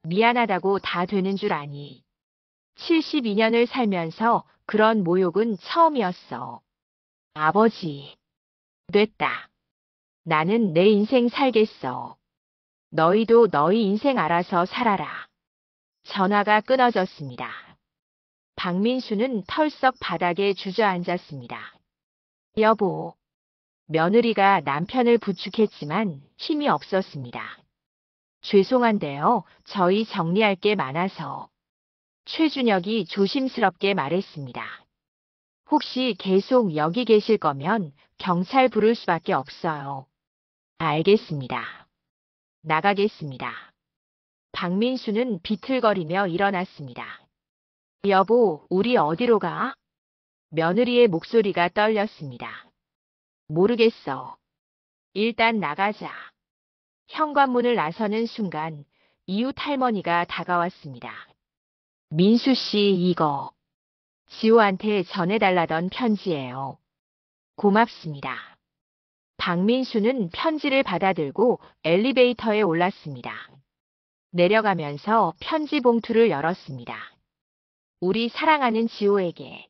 미안하다고 다 되는 줄 아니. 72년을 살면서 그런 모욕은 처음이었어. 아버지. 됐다. 나는 내 인생 살겠어. 너희도 너희 인생 알아서 살아라. 전화가 끊어졌습니다. 박민수는 털썩 바닥에 주저앉았습니다. 여보. 며느리가 남편을 부축했지만 힘이 없었습니다. 죄송한데요. 저희 정리할 게 많아서. 최준혁이 조심스럽게 말했습니다. 혹시 계속 여기 계실 거면 경찰 부를 수밖에 없어요. 알겠습니다. 나가겠습니다. 박민수는 비틀거리며 일어났습니다. 여보, 우리 어디로 가? 며느리의 목소리가 떨렸습니다. 모르겠어. 일단 나가자. 현관문을 나서는 순간 이웃 할머니가 다가왔습니다. 민수 씨, 이거 지호한테 전해달라던 편지예요. 고맙습니다. 박민수는 편지를 받아들고 엘리베이터에 올랐습니다. 내려가면서 편지 봉투를 열었습니다. 우리 사랑하는 지호에게.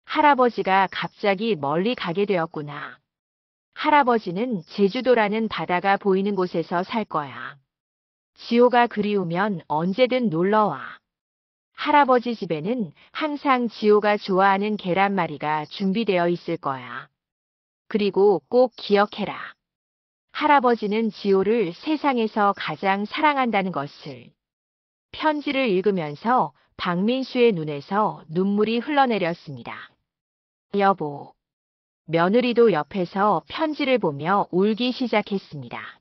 할아버지가 갑자기 멀리 가게 되었구나. 할아버지는 제주도라는 바다가 보이는 곳에서 살 거야. 지호가 그리우면 언제든 놀러와. 할아버지 집에는 항상 지호가 좋아하는 계란말이가 준비되어 있을 거야. 그리고 꼭 기억해라. 할아버지는 지호를 세상에서 가장 사랑한다는 것을. 편지를 읽으면서 박민수의 눈에서 눈물이 흘러내렸습니다. 여보. 며느리도 옆에서 편지를 보며 울기 시작했습니다.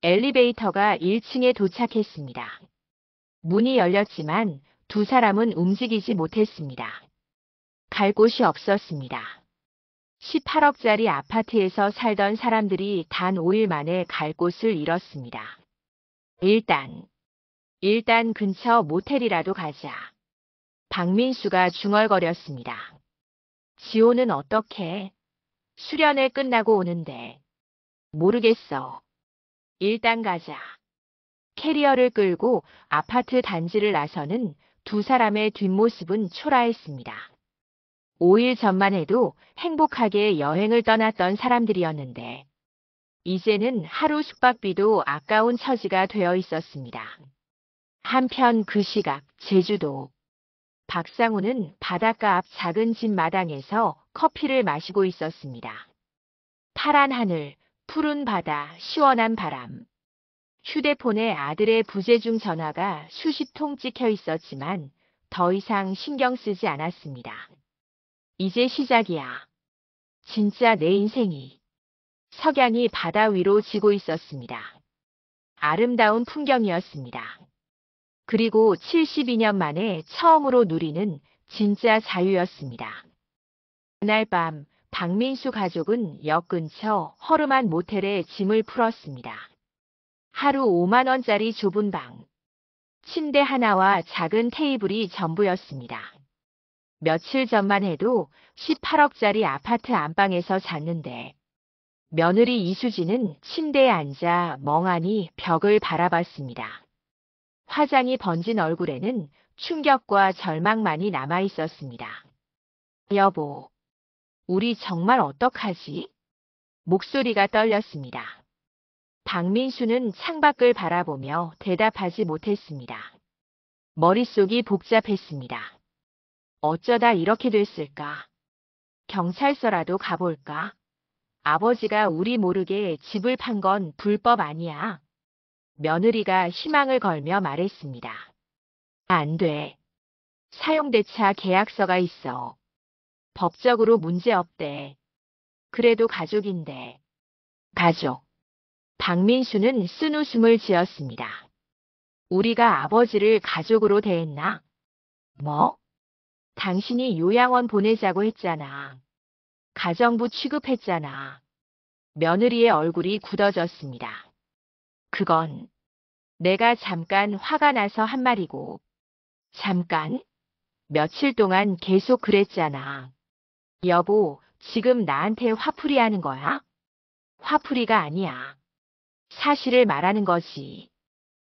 엘리베이터가 1층에 도착했습니다. 문이 열렸지만 두 사람은 움직이지 못했습니다. 갈 곳이 없었습니다. 18억짜리 아파트에서 살던 사람들이 단 5일 만에 갈 곳을 잃었습니다. 일단 근처 모텔이라도 가자. 박민수가 중얼거렸습니다. 지호는 어떻게? 수련회 끝나고 오는데. 모르겠어. 일단 가자. 캐리어를 끌고 아파트 단지를 나서는 두 사람의 뒷모습은 초라했습니다. 5일 전만 해도 행복하게 여행을 떠났던 사람들이었는데 이제는 하루 숙박비도 아까운 처지가 되어 있었습니다. 한편 그 시각 제주도. 박상우는 바닷가 앞 작은 집 마당에서 커피를 마시고 있었습니다. 파란 하늘, 푸른 바다, 시원한 바람. 휴대폰에 아들의 부재중 전화가 수십 통 찍혀 있었지만 더 이상 신경 쓰지 않았습니다. 이제 시작이야. 진짜 내 인생이. 석양이 바다 위로 지고 있었습니다. 아름다운 풍경이었습니다. 그리고 72년 만에 처음으로 누리는 진짜 자유였습니다. 그날 밤 박민수 가족은 역 근처 허름한 모텔에 짐을 풀었습니다. 하루 5만 원짜리 좁은 방. 침대 하나와 작은 테이블이 전부였습니다. 며칠 전만 해도 18억짜리 아파트 안방에서 잤는데 며느리 이수지는 침대에 앉아 멍하니 벽을 바라봤습니다. 화장이 번진 얼굴에는 충격과 절망만이 남아 있었습니다. 여보, 우리 정말 어떡하지? 목소리가 떨렸습니다. 박민수는 창밖을 바라보며 대답하지 못했습니다. 머릿속이 복잡했습니다. 어쩌다 이렇게 됐을까? 경찰서라도 가볼까? 아버지가 우리 모르게 집을 판 건 불법 아니야. 며느리가 희망을 걸며 말했습니다. 안 돼. 사용대차 계약서가 있어. 법적으로 문제 없대. 그래도 가족인데. 가족. 박민수는 쓴웃음을 지었습니다. 우리가 아버지를 가족으로 대했나? 뭐? 당신이 요양원 보내자고 했잖아. 가정부 취급했잖아. 며느리의 얼굴이 굳어졌습니다. 그건 내가 잠깐 화가 나서 한 말이고, 잠깐? 며칠 동안 계속 그랬잖아. 여보, 지금 나한테 화풀이 하는 거야? 화풀이가 아니야. 사실을 말하는 거지.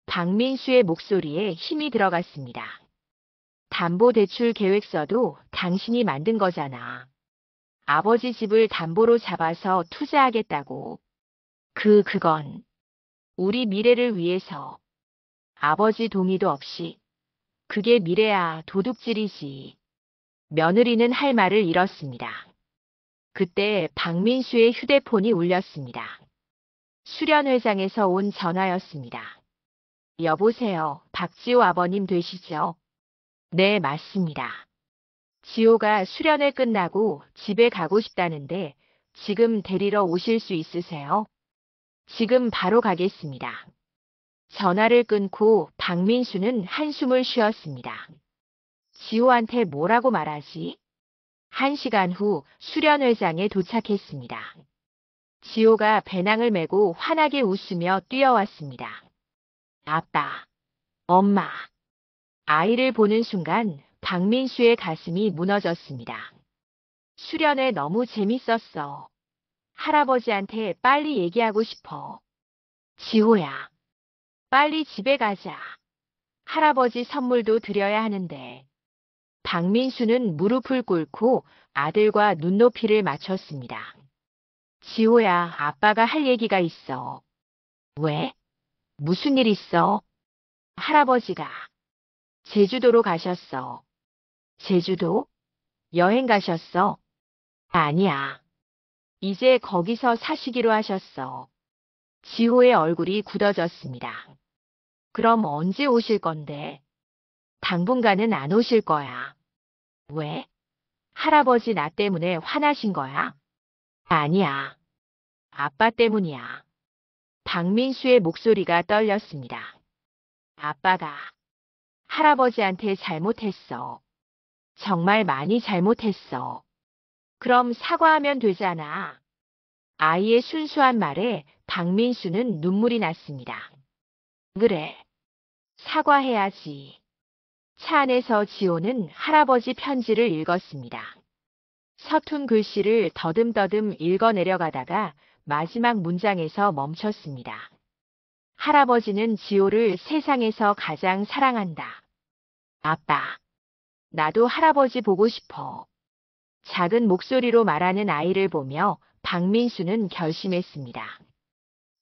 박민수의 목소리에 힘이 들어갔습니다. 담보대출 계획서도 당신이 만든 거잖아. 아버지 집을 담보로 잡아서 투자하겠다고. 그건 우리 미래를 위해서. 아버지 동의도 없이. 그게 미래야 도둑질이지. 며느리는 할 말을 잃었습니다. 그때 박민수의 휴대폰이 울렸습니다. 수련회장에서 온 전화였습니다. 여보세요, 박지호 아버님 되시죠? 네, 맞습니다. 지호가 수련회 끝나고 집에 가고 싶다는데 지금 데리러 오실 수 있으세요? 지금 바로 가겠습니다. 전화를 끊고 박민수는 한숨을 쉬었습니다. 지호한테 뭐라고 말하지? 1시간 후 수련회장에 도착했습니다. 지호가 배낭을 메고 환하게 웃으며 뛰어왔습니다. 아빠, 엄마. 아이를 보는 순간 박민수의 가슴이 무너졌습니다. 수련회 너무 재밌었어. 할아버지한테 빨리 얘기하고 싶어. 지호야, 빨리 집에 가자. 할아버지 선물도 드려야 하는데. 박민수는 무릎을 꿇고 아들과 눈높이를 맞췄습니다. 지호야, 아빠가 할 얘기가 있어. 왜? 무슨 일 있어? 할아버지가 제주도로 가셨어. 제주도? 여행 가셨어? 아니야. 이제 거기서 사시기로 하셨어. 지호의 얼굴이 굳어졌습니다. 그럼 언제 오실 건데? 당분간은 안 오실 거야. 왜? 할아버지 나 때문에 화나신 거야? 아니야. 아빠 때문이야. 박민수의 목소리가 떨렸습니다. 아빠가 할아버지한테 잘못했어. 정말 많이 잘못했어. 그럼 사과하면 되잖아. 아이의 순수한 말에 박민수는 눈물이 났습니다. 그래. 사과해야지. 차 안에서 지호는 할아버지 편지를 읽었습니다. 서툰 글씨를 더듬더듬 읽어 내려가다가 마지막 문장에서 멈췄습니다. 할아버지는 지호를 세상에서 가장 사랑한다. 아빠, 나도 할아버지 보고 싶어. 작은 목소리로 말하는 아이를 보며 박민수는 결심했습니다.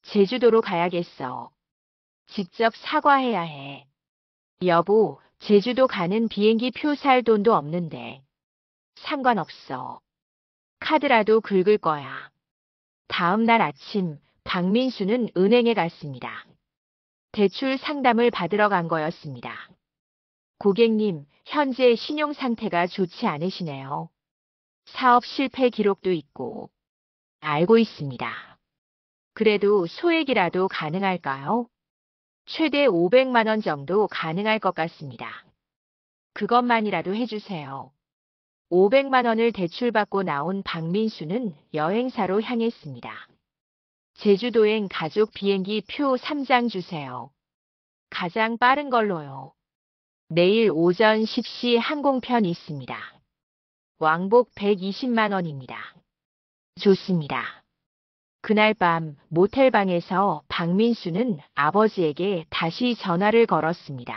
제주도로 가야겠어. 직접 사과해야 해. 여보, 제주도 가는 비행기 표 살 돈도 없는데. 상관없어. 카드라도 긁을 거야. 다음 날 아침, 박민수는 은행에 갔습니다. 대출 상담을 받으러 간 거였습니다. 고객님, 현재 신용 상태가 좋지 않으시네요. 사업 실패 기록도 있고. 알고 있습니다. 그래도 소액이라도 가능할까요? 최대 500만 원 정도 가능할 것 같습니다. 그것만이라도 해주세요. 500만 원을 대출받고 나온 박민수는 여행사로 향했습니다. 제주도행 가족 비행기 표 3장 주세요. 가장 빠른 걸로요. 내일 오전 10시 항공편 있습니다. 왕복 120만 원입니다. 좋습니다. 그날 밤 모텔방에서 박민수는 아버지에게 다시 전화를 걸었습니다.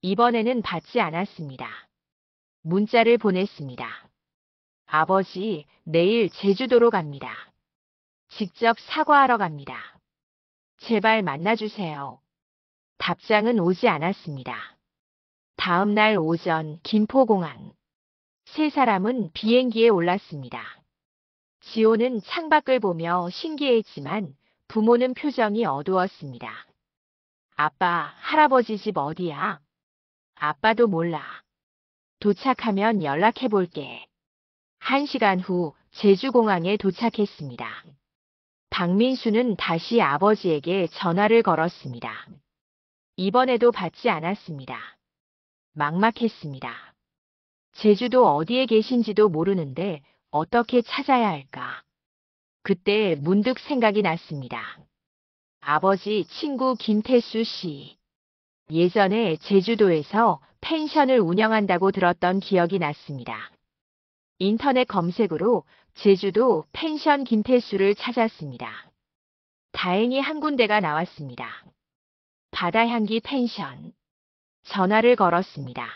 이번에는 받지 않았습니다. 문자를 보냈습니다. 아버지, 내일 제주도로 갑니다. 직접 사과하러 갑니다. 제발 만나주세요. 답장은 오지 않았습니다. 다음 날 오전 김포공항. 세 사람은 비행기에 올랐습니다. 지호는 창밖을 보며 신기했지만 부모는 표정이 어두웠습니다. 아빠, 할아버지 집 어디야? 아빠도 몰라. 도착하면 연락해 볼게. 1시간 후 제주공항에 도착했습니다. 박민수는 다시 아버지에게 전화를 걸었습니다. 이번에도 받지 않았습니다. 막막했습니다. 제주도 어디에 계신지도 모르는데 어떻게 찾아야 할까? 그때 문득 생각이 났습니다. 아버지 친구 김태수 씨. 예전에 제주도에서 펜션을 운영한다고 들었던 기억이 났습니다. 인터넷 검색으로 제주도 펜션 김태수를 찾았습니다. 다행히 한 군데가 나왔습니다. 바다향기 펜션. 전화를 걸었습니다.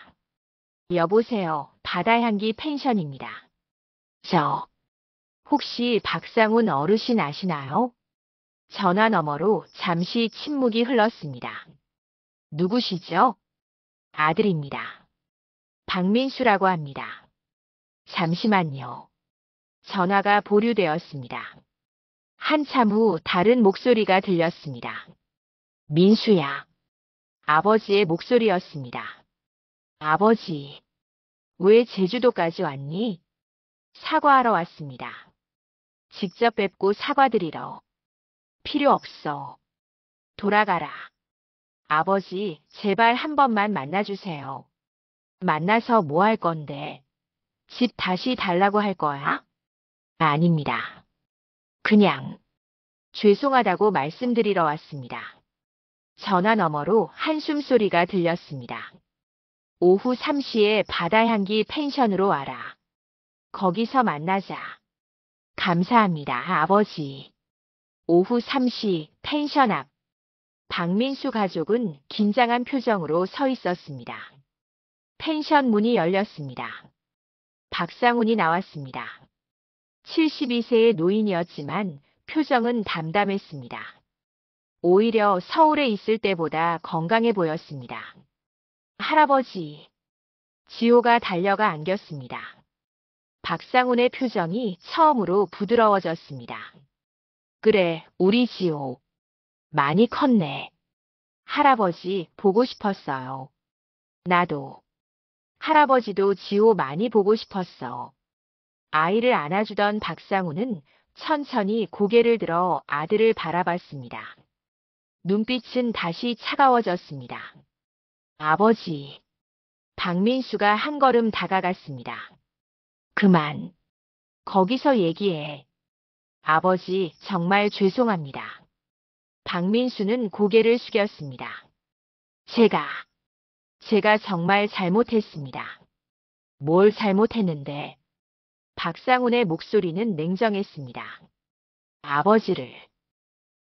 여보세요, 바다향기 펜션입니다. 혹시 박상훈 어르신 아시나요? 전화 너머로 잠시 침묵이 흘렀습니다. 누구시죠? 아들입니다. 박민수라고 합니다. 잠시만요. 전화가 보류되었습니다. 한참 후 다른 목소리가 들렸습니다. 민수야. 아버지의 목소리였습니다. 아버지, 왜 제주도까지 왔니? 사과하러 왔습니다. 직접 뵙고 사과드리러. 필요 없어. 돌아가라. 아버지, 제발 한 번만 만나주세요. 만나서 뭐 할 건데? 집 다시 달라고 할 거야? 아닙니다. 그냥 죄송하다고 말씀드리러 왔습니다. 전화 너머로 한숨 소리가 들렸습니다. 오후 3시에 바다향기 펜션으로 와라. 거기서 만나자. 감사합니다, 아버지. 오후 3시 펜션 앞. 박민수 가족은 긴장한 표정으로 서 있었습니다. 펜션 문이 열렸습니다. 박상훈이 나왔습니다. 72세의 노인이었지만 표정은 담담했습니다. 오히려 서울에 있을 때보다 건강해 보였습니다. 할아버지. 지호가 달려가 안겼습니다. 박상훈의 표정이 처음으로 부드러워졌습니다. 그래, 우리 지호. 많이 컸네. 할아버지 보고 싶었어요. 나도. 할아버지도 지호 많이 보고 싶었어. 아이를 안아주던 박상훈은 천천히 고개를 들어 아들을 바라봤습니다. 눈빛은 다시 차가워졌습니다. 아버지. 박민수가 한 걸음 다가갔습니다. 그만. 거기서 얘기해. 아버지, 정말 죄송합니다. 박민수는 고개를 숙였습니다. 제가 정말 잘못했습니다. 뭘 잘못했는데? 박상훈의 목소리는 냉정했습니다. 아버지를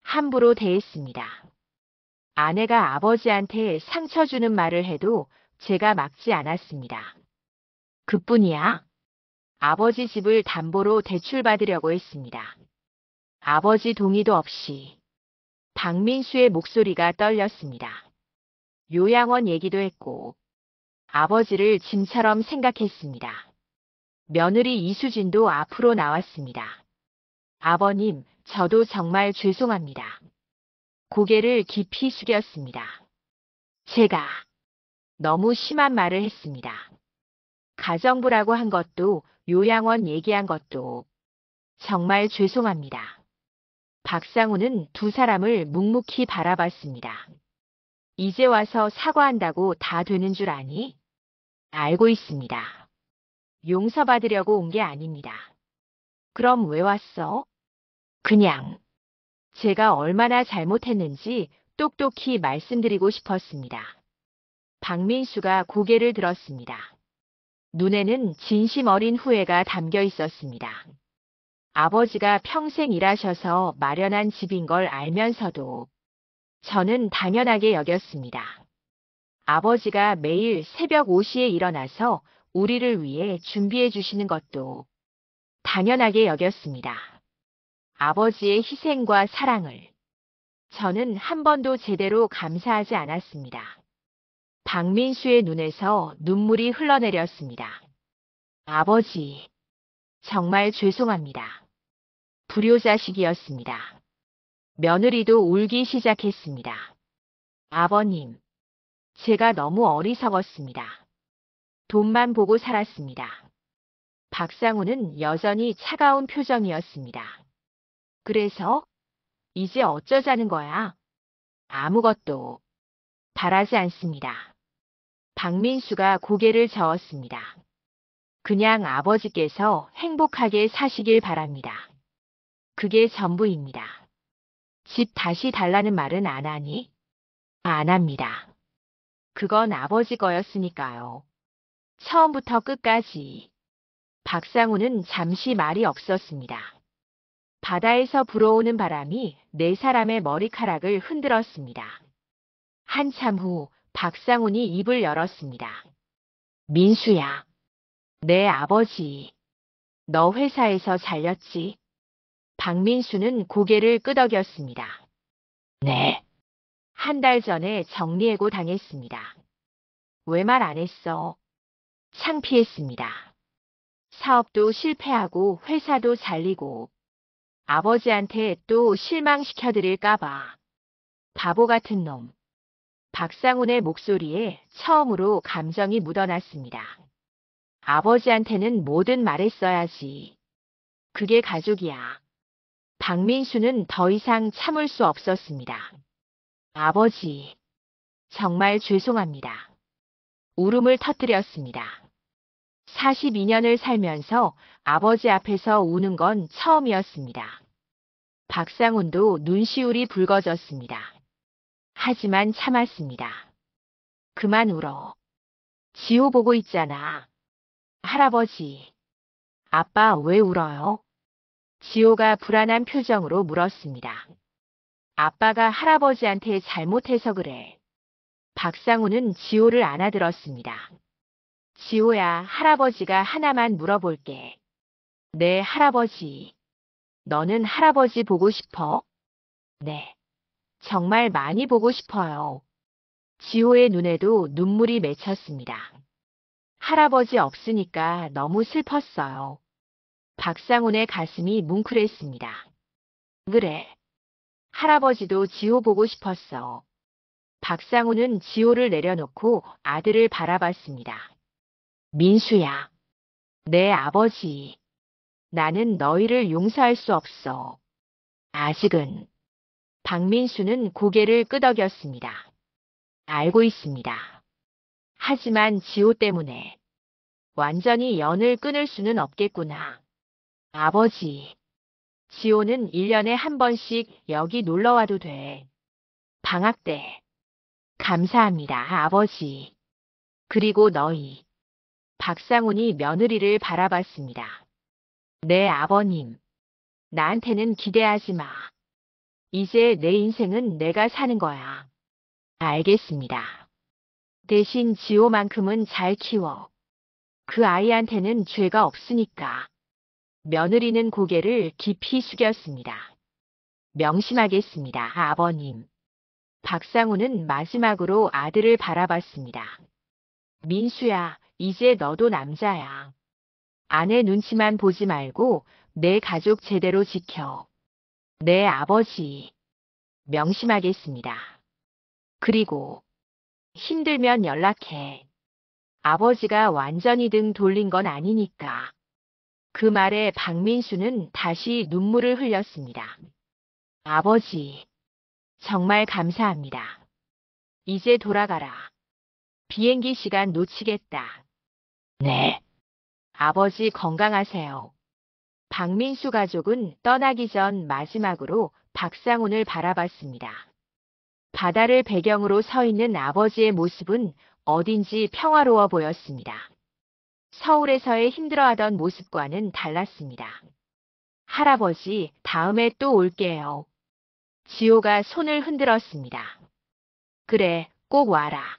함부로 대했습니다. 아내가 아버지한테 상처 주는 말을 해도 제가 막지 않았습니다. 그뿐이야. 아버지 집을 담보로 대출받으려고 했습니다. 아버지 동의도 없이. 박민수의 목소리가 떨렸습니다. 요양원 얘기도 했고 아버지를 짐처럼 생각했습니다. 며느리 이수진도 앞으로 나왔습니다. 아버님, 저도 정말 죄송합니다. 고개를 깊이 숙였습니다. 제가 너무 심한 말을 했습니다. 가정부라고 한 것도 요양원 얘기한 것도 정말 죄송합니다. 박상훈은 두 사람을 묵묵히 바라봤습니다. 이제 와서 사과한다고 다 되는 줄 아니? 알고 있습니다. 용서받으려고 온 게 아닙니다. 그럼 왜 왔어? 그냥 제가 얼마나 잘못했는지 똑똑히 말씀드리고 싶었습니다. 박민수가 고개를 들었습니다. 눈에는 진심 어린 후회가 담겨 있었습니다. 아버지가 평생 일하셔서 마련한 집인 걸 알면서도 저는 당연하게 여겼습니다. 아버지가 매일 새벽 5시에 일어나서 우리를 위해 준비해 주시는 것도 당연하게 여겼습니다. 아버지의 희생과 사랑을 저는 한 번도 제대로 감사하지 않았습니다. 박민수의 눈에서 눈물이 흘러내렸습니다. 아버지, 정말 죄송합니다. 불효자식이었습니다. 며느리도 울기 시작했습니다. 아버님, 제가 너무 어리석었습니다. 돈만 보고 살았습니다. 박상우는 여전히 차가운 표정이었습니다. 그래서 이제 어쩌자는 거야? 아무것도 바라지 않습니다. 박민수가 고개를 저었습니다. 그냥 아버지께서 행복하게 사시길 바랍니다. 그게 전부입니다. 집 다시 달라는 말은 안 하니? 안 합니다. 그건 아버지 거였으니까요. 처음부터 끝까지. 박상우는 잠시 말이 없었습니다. 바다에서 불어오는 바람이 네 사람의 머리카락을 흔들었습니다. 한참 후 박상훈이 입을 열었습니다. 민수야, 내 아버지. 너 회사에서 잘렸지? 박민수는 고개를 끄덕였습니다. 네. 한 달 전에 정리해고 당했습니다. 왜 말 안 했어? 창피했습니다. 사업도 실패하고 회사도 잘리고 아버지한테 또 실망시켜드릴까봐. 바보 같은 놈. 박상훈의 목소리에 처음으로 감정이 묻어났습니다. 아버지한테는 뭐든 말했어야지. 그게 가족이야. 박민수는 더 이상 참을 수 없었습니다. 아버지, 정말 죄송합니다. 울음을 터뜨렸습니다. 42년을 살면서 아버지 앞에서 우는 건 처음이었습니다. 박상훈도 눈시울이 붉어졌습니다. 하지만 참았습니다. 그만 울어. 지호 보고 있잖아. 할아버지. 아빠 왜 울어요? 지호가 불안한 표정으로 물었습니다. 아빠가 할아버지한테 잘못해서 그래. 박상훈은 지호를 안아들었습니다. 지호야, 할아버지가 하나만 물어볼게. 네, 할아버지. 너는 할아버지 보고 싶어? 네. 정말 많이 보고 싶어요. 지호의 눈에도 눈물이 맺혔습니다. 할아버지 없으니까 너무 슬펐어요. 박상훈의 가슴이 뭉클했습니다. 그래. 할아버지도 지호 보고 싶었어. 박상훈은 지호를 내려놓고 아들을 바라봤습니다. 민수야. 내 아버지. 나는 너희를 용서할 수 없어. 아직은. 박민수는 고개를 끄덕였습니다. 알고 있습니다. 하지만 지호 때문에 완전히 연을 끊을 수는 없겠구나. 아버지. 지호는 1년에 한 번씩 여기 놀러와도 돼. 방학 때. 감사합니다, 아버지. 그리고 너희. 박상훈이 며느리를 바라봤습니다. 네, 아버님. 나한테는 기대하지 마. 이제 내 인생은 내가 사는 거야. 알겠습니다. 대신 지호만큼은 잘 키워. 그 아이한테는 죄가 없으니까. 며느리는 고개를 깊이 숙였습니다. 명심하겠습니다, 아버님. 박상훈은 마지막으로 아들을 바라봤습니다. 민수야, 이제 너도 남자야. 아내 눈치만 보지 말고 내 가족 제대로 지켜. 내 아버지. 명심하겠습니다. 그리고 힘들면 연락해. 아버지가 완전히 등 돌린 건 아니니까. 그 말에 박민수는 다시 눈물을 흘렸습니다. 아버지. 정말 감사합니다. 이제 돌아가라. 비행기 시간 놓치겠다. 네. 아버지 건강하세요. 박민수 가족은 떠나기 전 마지막으로 박상훈을 바라봤습니다. 바다를 배경으로 서 있는 아버지의 모습은 어딘지 평화로워 보였습니다. 서울에서의 힘들어하던 모습과는 달랐습니다. 할아버지, 다음에 또 올게요. 지호가 손을 흔들었습니다. 그래, 꼭 와라.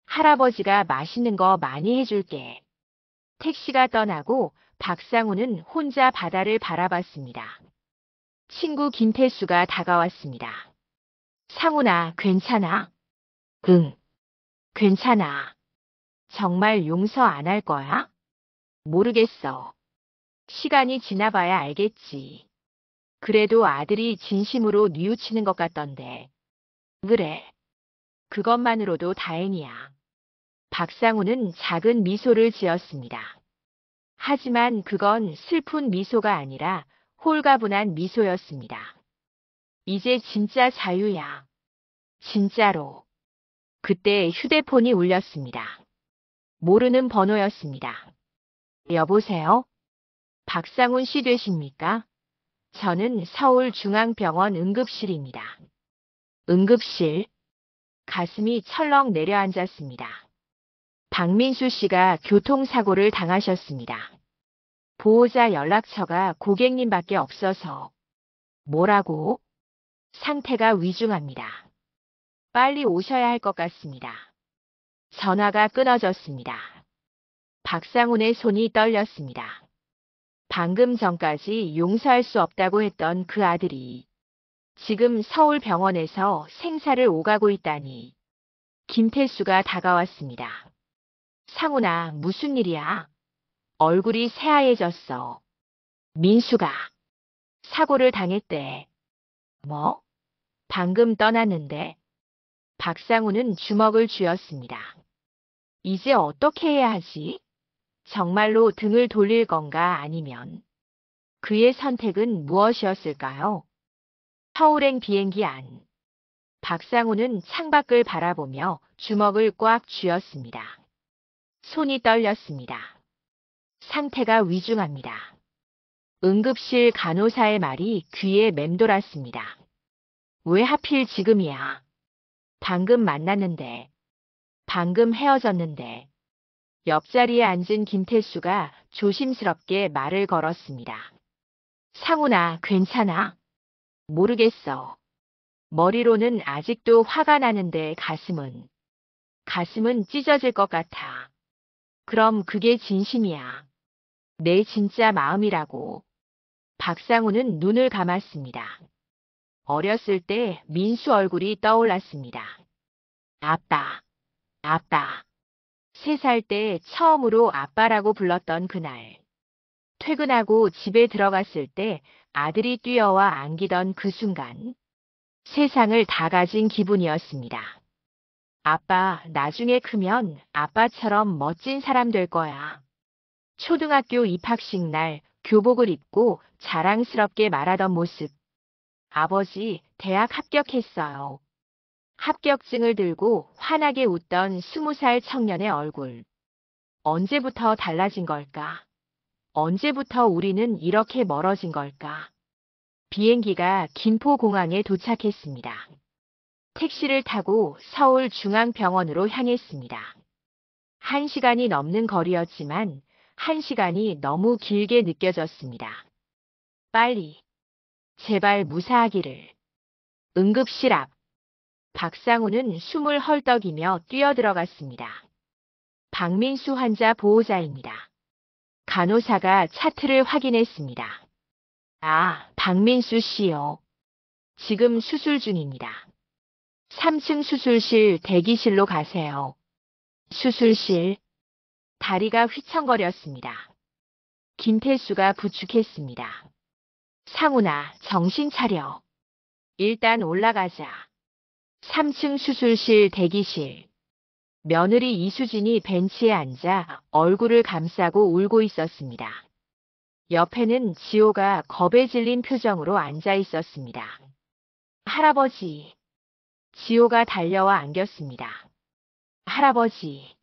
할아버지가 맛있는 거 많이 해줄게. 택시가 떠나고 박상우는 혼자 바다를 바라봤습니다. 친구 김태수가 다가왔습니다. 상훈아, 괜찮아? 응, 괜찮아. 정말 용서 안 할 거야? 모르겠어. 시간이 지나봐야 알겠지. 그래도 아들이 진심으로 뉘우치는 것 같던데. 그래. 그것만으로도 다행이야. 박상우는 작은 미소를 지었습니다. 하지만 그건 슬픈 미소가 아니라 홀가분한 미소였습니다. 이제 진짜 자유야. 진짜로. 그때 휴대폰이 울렸습니다. 모르는 번호였습니다. 여보세요? 박상훈 씨 되십니까? 저는 서울중앙병원 응급실입니다. 응급실? 가슴이 철렁 내려앉았습니다. 박민수 씨가 교통사고를 당하셨습니다. 보호자 연락처가 고객님밖에 없어서. 뭐라고? 상태가 위중합니다. 빨리 오셔야 할 것 같습니다. 전화가 끊어졌습니다. 박상훈의 손이 떨렸습니다. 방금 전까지 용서할 수 없다고 했던 그 아들이 지금 서울병원에서 생사를 오가고 있다니. 김태수가 다가왔습니다. 상훈아, 무슨 일이야? 얼굴이 새하얘졌어. 민수가 사고를 당했대. 뭐? 방금 떠났는데. 박상우는 주먹을 쥐었습니다. 이제 어떻게 해야 하지? 정말로 등을 돌릴 건가 아니면 그의 선택은 무엇이었을까요? 서울행 비행기 안. 박상우는 창밖을 바라보며 주먹을 꽉 쥐었습니다. 손이 떨렸습니다. 상태가 위중합니다. 응급실 간호사의 말이 귀에 맴돌았습니다. 왜 하필 지금이야? 방금 만났는데. 방금 헤어졌는데. 옆자리에 앉은 김태수가 조심스럽게 말을 걸었습니다. 상훈아, 괜찮아? 모르겠어. 머리로는 아직도 화가 나는데 가슴은 찢어질 것 같아. 그럼 그게 진심이야. 내 진짜 마음이라고. 박상우는 눈을 감았습니다. 어렸을 때 민수 얼굴이 떠올랐습니다. 아빠, 아빠. 3살 때 처음으로 아빠라고 불렀던 그날. 퇴근하고 집에 들어갔을 때 아들이 뛰어와 안기던 그 순간. 세상을 다 가진 기분이었습니다. 아빠, 나중에 크면 아빠처럼 멋진 사람 될 거야. 초등학교 입학식 날 교복을 입고 자랑스럽게 말하던 모습. 아버지, 대학 합격했어요. 합격증을 들고 환하게 웃던 20살 청년의 얼굴. 언제부터 달라진 걸까? 언제부터 우리는 이렇게 멀어진 걸까? 비행기가 김포공항에 도착했습니다. 택시를 타고 서울중앙병원으로 향했습니다. 1시간이 넘는 거리였지만 1시간이 너무 길게 느껴졌습니다. 빨리. 제발 무사하기를. 응급실 앞. 박상우는 숨을 헐떡이며 뛰어들어갔습니다. 박민수 환자 보호자입니다. 간호사가 차트를 확인했습니다. 아, 박민수 씨요. 지금 수술 중입니다. 3층 수술실 대기실로 가세요. 수술실. 다리가 휘청거렸습니다. 김태수가 부축했습니다. 상훈아, 정신 차려. 일단 올라가자. 3층 수술실 대기실. 며느리 이수진이 벤치에 앉아 얼굴을 감싸고 울고 있었습니다. 옆에는 지호가 겁에 질린 표정으로 앉아 있었습니다. 할아버지. 지호가 달려와 안겼습니다. 할아버지.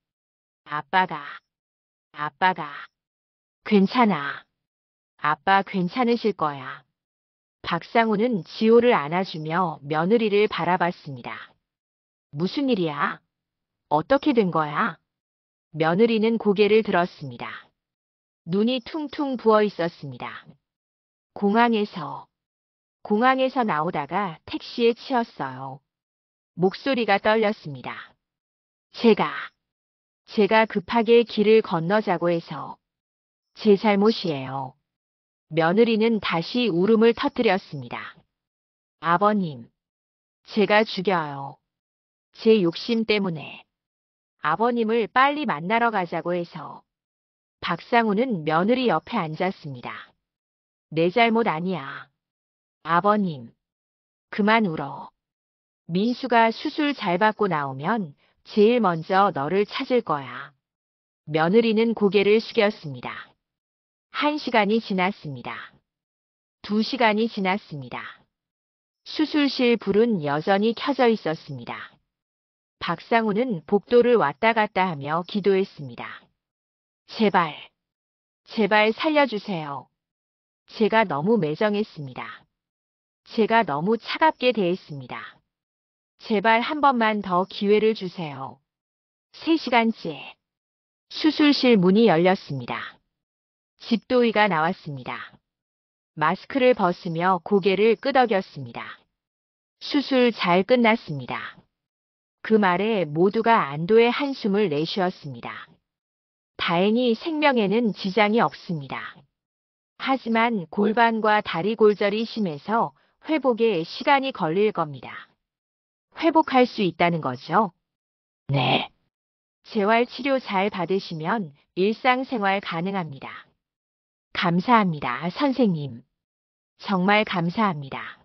아빠가. 괜찮아. 아빠 괜찮으실 거야. 박상우는 지호를 안아주며 며느리를 바라봤습니다. 무슨 일이야? 어떻게 된 거야? 며느리는 고개를 들었습니다. 눈이 퉁퉁 부어 있었습니다. 공항에서 나오다가 택시에 치였어요. 목소리가 떨렸습니다. 제가 급하게 길을 건너자고 해서 제 잘못이에요. 며느리는 다시 울음을 터뜨렸습니다. 아버님, 제가 죽여요. 제 욕심 때문에 아버님을 빨리 만나러 가자고 해서. 박상우는 며느리 옆에 앉았습니다. 내 잘못 아니야. 아버님, 그만 울어. 민수가 수술 잘 받고 나오면 제일 먼저 너를 찾을 거야. 며느리는 고개를 숙였습니다. 1시간이 지났습니다. 2시간이 지났습니다. 수술실 불은 여전히 켜져 있었습니다. 박상우는 복도를 왔다 갔다 하며 기도했습니다. 제발 살려주세요. 제가 너무 매정했습니다. 제가 너무 차갑게 대했습니다. 제발 한 번만 더 기회를 주세요. 3시간째. 수술실 문이 열렸습니다. 집도의가 나왔습니다. 마스크를 벗으며 고개를 끄덕였습니다. 수술 잘 끝났습니다. 그 말에 모두가 안도의 한숨을 내쉬었습니다. 다행히 생명에는 지장이 없습니다. 하지만 골반과 다리 골절이 심해서 회복에 시간이 걸릴 겁니다. 회복할 수 있다는 거죠? 네. 재활치료 잘 받으시면 일상생활 가능합니다. 감사합니다, 선생님. 정말 감사합니다.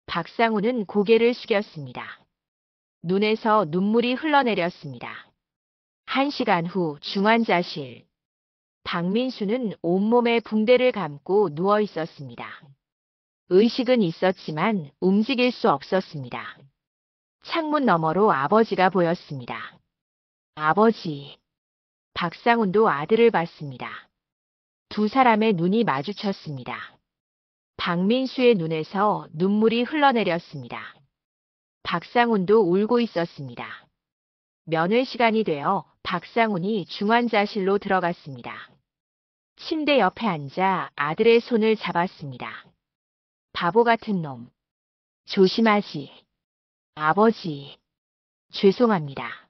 박상우는 고개를 숙였습니다. 눈에서 눈물이 흘러내렸습니다. 1시간 후 중환자실. 박민수는 온몸에 붕대를 감고 누워 있었습니다. 의식은 있었지만 움직일 수 없었습니다. 창문 너머로 아버지가 보였습니다. 아버지. 박상훈도 아들을 봤습니다. 두 사람의 눈이 마주쳤습니다. 박민수의 눈에서 눈물이 흘러내렸습니다. 박상훈도 울고 있었습니다. 면회 시간이 되어 박상훈이 중환자실로 들어갔습니다. 침대 옆에 앉아 아들의 손을 잡았습니다. 바보 같은 놈. 조심하지. 아버지. 죄송합니다.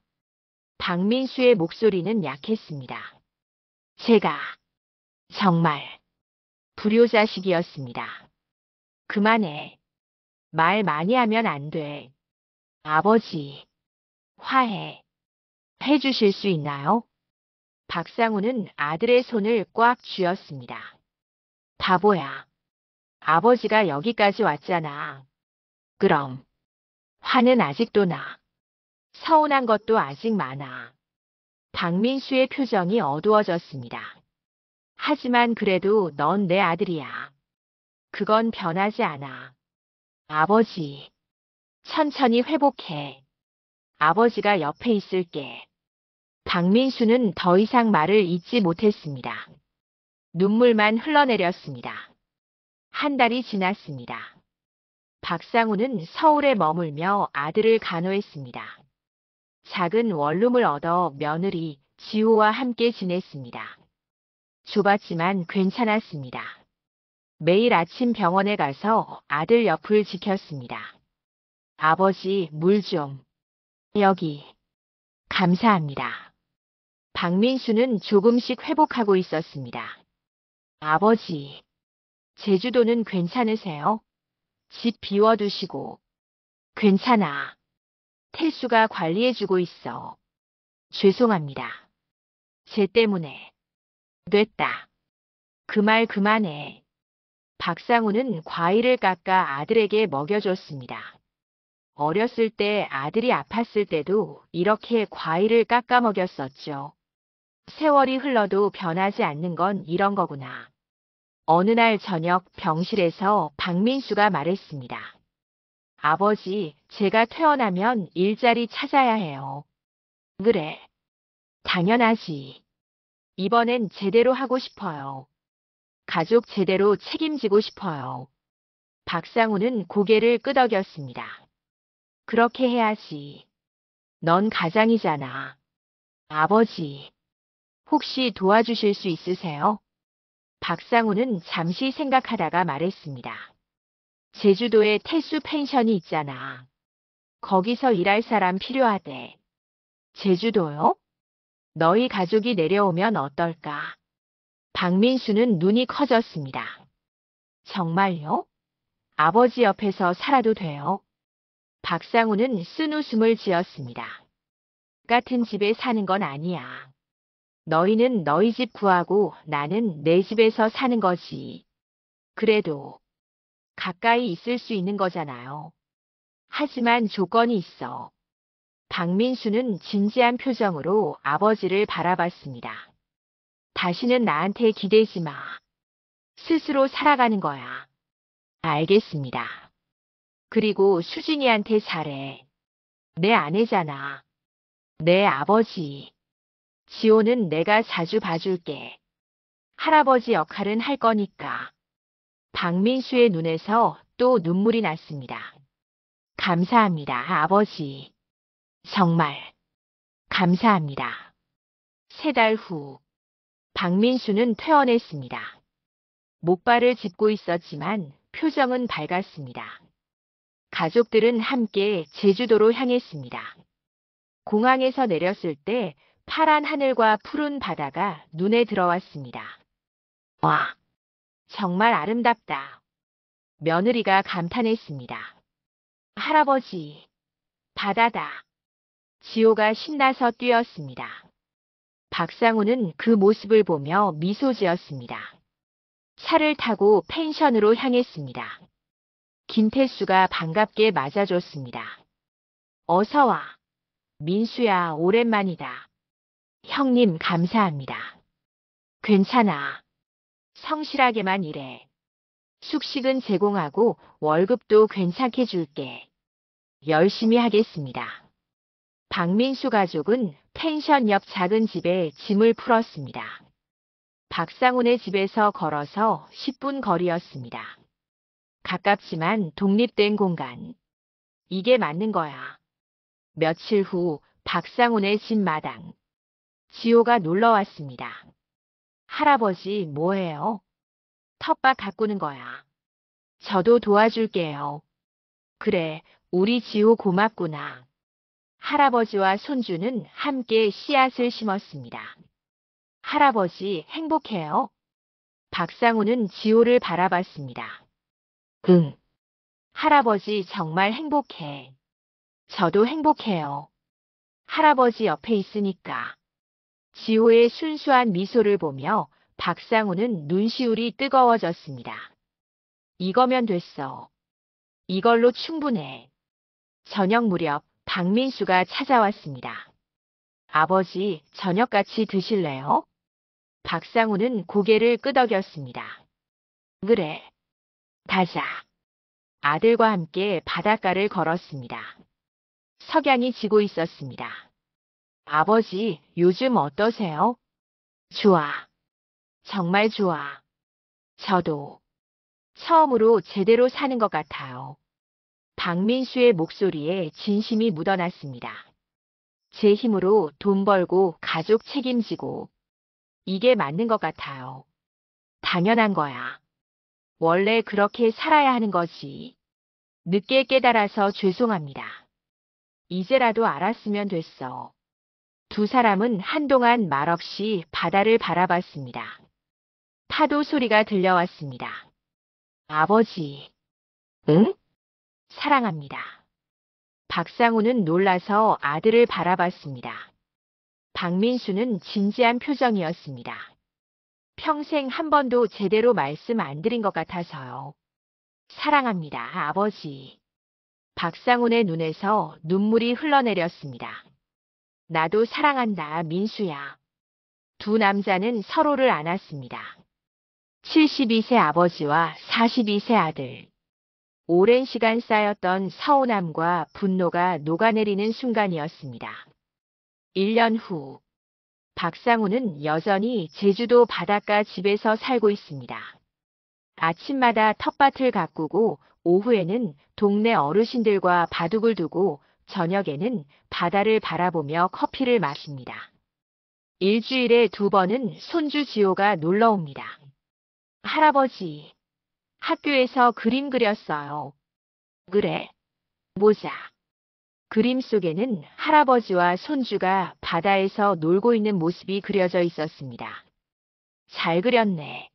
박민수의 목소리는 약했습니다. 제가 정말 불효자식이었습니다. 그만해. 말 많이 하면 안 돼. 아버지. 화해. 해주실 수 있나요? 박상우는 아들의 손을 꽉 쥐었습니다. 바보야. 아버지가 여기까지 왔잖아. 그럼. 화는 아직도 나. 서운한 것도 아직 많아. 박민수의 표정이 어두워졌습니다. 하지만 그래도 넌 내 아들이야. 그건 변하지 않아. 아버지. 천천히 회복해. 아버지가 옆에 있을게. 박민수는 더 이상 말을 잇지 못했습니다. 눈물만 흘러내렸습니다. 1달이 지났습니다. 박상우는 서울에 머물며 아들을 간호했습니다. 작은 원룸을 얻어 며느리 지호와 함께 지냈습니다. 좁았지만 괜찮았습니다. 매일 아침 병원에 가서 아들 옆을 지켰습니다. 아버지, 물 좀. 여기. 감사합니다. 박민수는 조금씩 회복하고 있었습니다. 아버지, 제주도는 괜찮으세요? 집 비워두시고. 괜찮아. 태수가 관리해주고 있어. 죄송합니다. 쟤 때문에. 됐다. 그 말 그만해. 박상우는 과일을 깎아 아들에게 먹여줬습니다. 어렸을 때 아들이 아팠을 때도 이렇게 과일을 깎아 먹였었죠. 세월이 흘러도 변하지 않는 건 이런 거구나. 어느 날 저녁 병실에서 박민수가 말했습니다. 아버지, 제가 퇴원하면 일자리 찾아야 해요. 그래. 당연하지. 이번엔 제대로 하고 싶어요. 가족 제대로 책임지고 싶어요. 박상우는 고개를 끄덕였습니다. 그렇게 해야지. 넌 가장이잖아. 아버지, 혹시 도와주실 수 있으세요? 박상우는 잠시 생각하다가 말했습니다. 제주도에 태수 펜션이 있잖아. 거기서 일할 사람 필요하대. 제주도요? 너희 가족이 내려오면 어떨까? 박민수는 눈이 커졌습니다. 정말요? 아버지 옆에서 살아도 돼요? 박상우는 쓴웃음을 지었습니다. 같은 집에 사는 건 아니야. 너희는 너희 집 구하고 나는 내 집에서 사는 거지. 그래도 가까이 있을 수 있는 거잖아요. 하지만 조건이 있어. 박민수는 진지한 표정으로 아버지를 바라봤습니다. 다시는 나한테 기대지 마. 스스로 살아가는 거야. 알겠습니다. 그리고 수진이한테 잘해. 내 아내잖아. 내 아버지. 지호는 내가 자주 봐줄게. 할아버지 역할은 할 거니까. 박민수의 눈에서 또 눈물이 났습니다. 감사합니다, 아버지. 정말 감사합니다. 3달 후, 박민수는 퇴원했습니다. 목발을 짚고 있었지만 표정은 밝았습니다. 가족들은 함께 제주도로 향했습니다. 공항에서 내렸을 때 파란 하늘과 푸른 바다가 눈에 들어왔습니다. 와, 정말 아름답다. 며느리가 감탄했습니다. 할아버지, 바다다. 지호가 신나서 뛰었습니다. 박상우는 그 모습을 보며 미소 지었습니다. 차를 타고 펜션으로 향했습니다. 김태수가 반갑게 맞아줬습니다. 어서 와. 민수야, 오랜만이다. 형님, 감사합니다. 괜찮아. 성실하게만 일해. 숙식은 제공하고 월급도 괜찮게 줄게. 열심히 하겠습니다. 박민수 가족은 펜션 옆 작은 집에 짐을 풀었습니다. 박상훈의 집에서 걸어서 10분 거리였습니다. 가깝지만 독립된 공간. 이게 맞는 거야. 며칠 후 박상훈의 집 마당. 지호가 놀러 왔습니다. 할아버지, 뭐해요? 텃밭 가꾸는 거야. 저도 도와줄게요. 그래, 우리 지호 고맙구나. 할아버지와 손주는 함께 씨앗을 심었습니다. 할아버지, 행복해요? 박상우는 지호를 바라봤습니다. 응. 할아버지 정말 행복해. 저도 행복해요. 할아버지 옆에 있으니까. 지호의 순수한 미소를 보며 박상우는 눈시울이 뜨거워졌습니다. 이거면 됐어. 이걸로 충분해. 저녁 무렵 박민수가 찾아왔습니다. 아버지, 저녁 같이 드실래요? 박상우는 고개를 끄덕였습니다. 그래. 가자. 아들과 함께 바닷가를 걸었습니다. 석양이 지고 있었습니다. 아버지, 요즘 어떠세요? 좋아. 정말 좋아. 저도 처음으로 제대로 사는 것 같아요. 박민수의 목소리에 진심이 묻어났습니다. 제 힘으로 돈 벌고 가족 책임지고 이게 맞는 것 같아요. 당연한 거야. 원래 그렇게 살아야 하는 거지. 늦게 깨달아서 죄송합니다. 이제라도 알았으면 됐어. 두 사람은 한동안 말없이 바다를 바라봤습니다. 파도 소리가 들려왔습니다. 아버지. 응? 사랑합니다. 박상우는 놀라서 아들을 바라봤습니다. 박민수는 진지한 표정이었습니다. 평생 한 번도 제대로 말씀 안 드린 것 같아서요. 사랑합니다, 아버지. 박상훈의 눈에서 눈물이 흘러내렸습니다. 나도 사랑한다, 민수야. 두 남자는 서로를 안았습니다. 72세 아버지와 42세 아들. 오랜 시간 쌓였던 서운함과 분노가 녹아내리는 순간이었습니다. 1년 후, 박상우는 여전히 제주도 바닷가 집에서 살고 있습니다. 아침마다 텃밭을 가꾸고 오후에는 동네 어르신들과 바둑을 두고 저녁에는 바다를 바라보며 커피를 마십니다. 일주일에 2번은 손주 지호가 놀러 옵니다. 할아버지, 학교에서 그림 그렸어요. 그래, 보자. 그림 속에는 할아버지와 손주가 바다에서 놀고 있는 모습이 그려져 있었습니다. 잘 그렸네.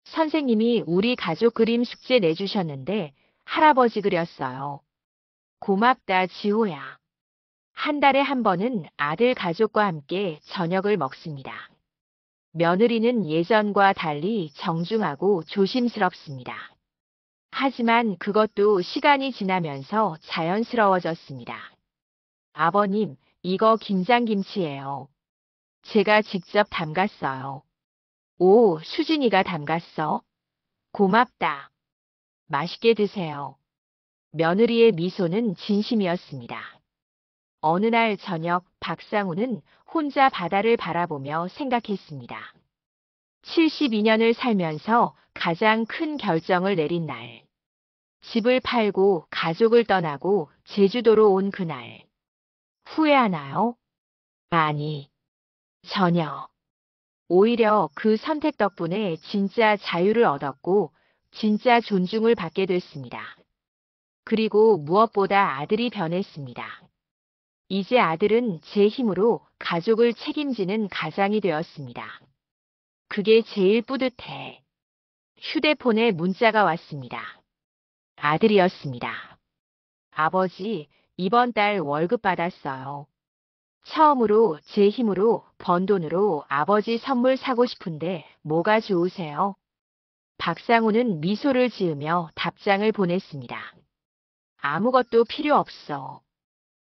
선생님이 우리 가족 그림 숙제 내주셨는데 할아버지 그렸어요. 고맙다, 지호야. 한 달에 한 번은 아들 가족과 함께 저녁을 먹습니다. 며느리는 예전과 달리 정중하고 조심스럽습니다. 하지만 그것도 시간이 지나면서 자연스러워졌습니다. 아버님, 이거 김장김치예요. 제가 직접 담갔어요. 오, 수진이가 담갔어? 고맙다. 맛있게 드세요. 며느리의 미소는 진심이었습니다. 어느 날 저녁 박상우는 혼자 바다를 바라보며 생각했습니다. 72년을 살면서 가장 큰 결정을 내린 날. 집을 팔고 가족을 떠나고 제주도로 온 그날. 후회하나요? 아니, 전혀. 오히려 그 선택 덕분에 진짜 자유를 얻었고 진짜 존중을 받게 됐습니다. 그리고 무엇보다 아들이 변했습니다. 이제 아들은 제 힘으로 가족을 책임지는 가장이 되었습니다. 그게 제일 뿌듯해. 휴대폰에 문자가 왔습니다. 아들이었습니다. 아버지, 이번 달 월급 받았어요. 처음으로 제 힘으로 번 돈으로 아버지 선물 사고 싶은데 뭐가 좋으세요? 박상우는 미소를 지으며 답장을 보냈습니다. 아무것도 필요 없어.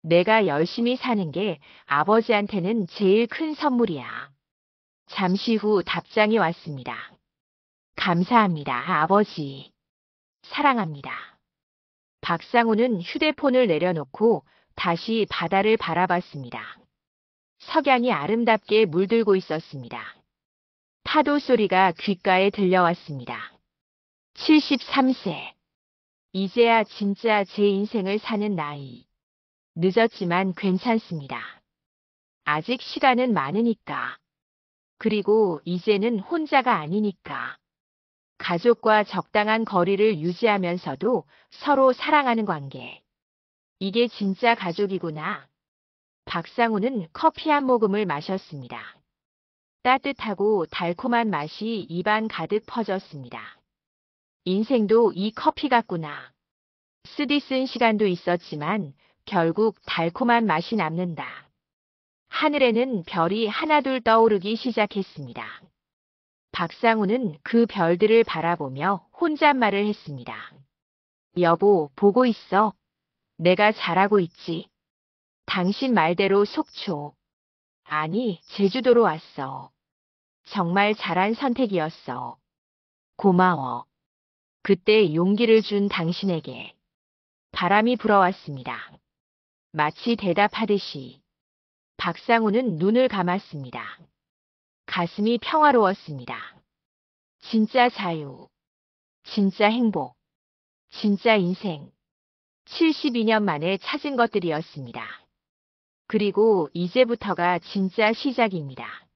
내가 열심히 사는 게 아버지한테는 제일 큰 선물이야. 잠시 후 답장이 왔습니다. 감사합니다, 아버지. 사랑합니다. 박상우는 휴대폰을 내려놓고 다시 바다를 바라봤습니다. 석양이 아름답게 물들고 있었습니다. 파도 소리가 귓가에 들려왔습니다. 73세. 이제야 진짜 제 인생을 사는 나이. 늦었지만 괜찮습니다. 아직 시간은 많으니까. 그리고 이제는 혼자가 아니니까. 가족과 적당한 거리를 유지하면서도 서로 사랑하는 관계. 이게 진짜 가족이구나. 박상우는 커피 한 모금을 마셨습니다. 따뜻하고 달콤한 맛이 입안 가득 퍼졌습니다. 인생도 이 커피 같구나. 쓰디쓴 시간도 있었지만 결국 달콤한 맛이 남는다. 하늘에는 별이 하나둘 떠오르기 시작했습니다. 박상우는 그 별들을 바라보며 혼잣말을 했습니다. 여보, 보고 있어. 내가 잘하고 있지. 당신 말대로 속초. 아니, 제주도로 왔어. 정말 잘한 선택이었어. 고마워. 그때 용기를 준 당신에게. 바람이 불어왔습니다. 마치 대답하듯이. 박상우는 눈을 감았습니다. 가슴이 평화로웠습니다. 진짜 자유. 진짜 행복. 진짜 인생. 72년 만에 찾은 것들이었습니다. 그리고 이제부터가 진짜 시작입니다.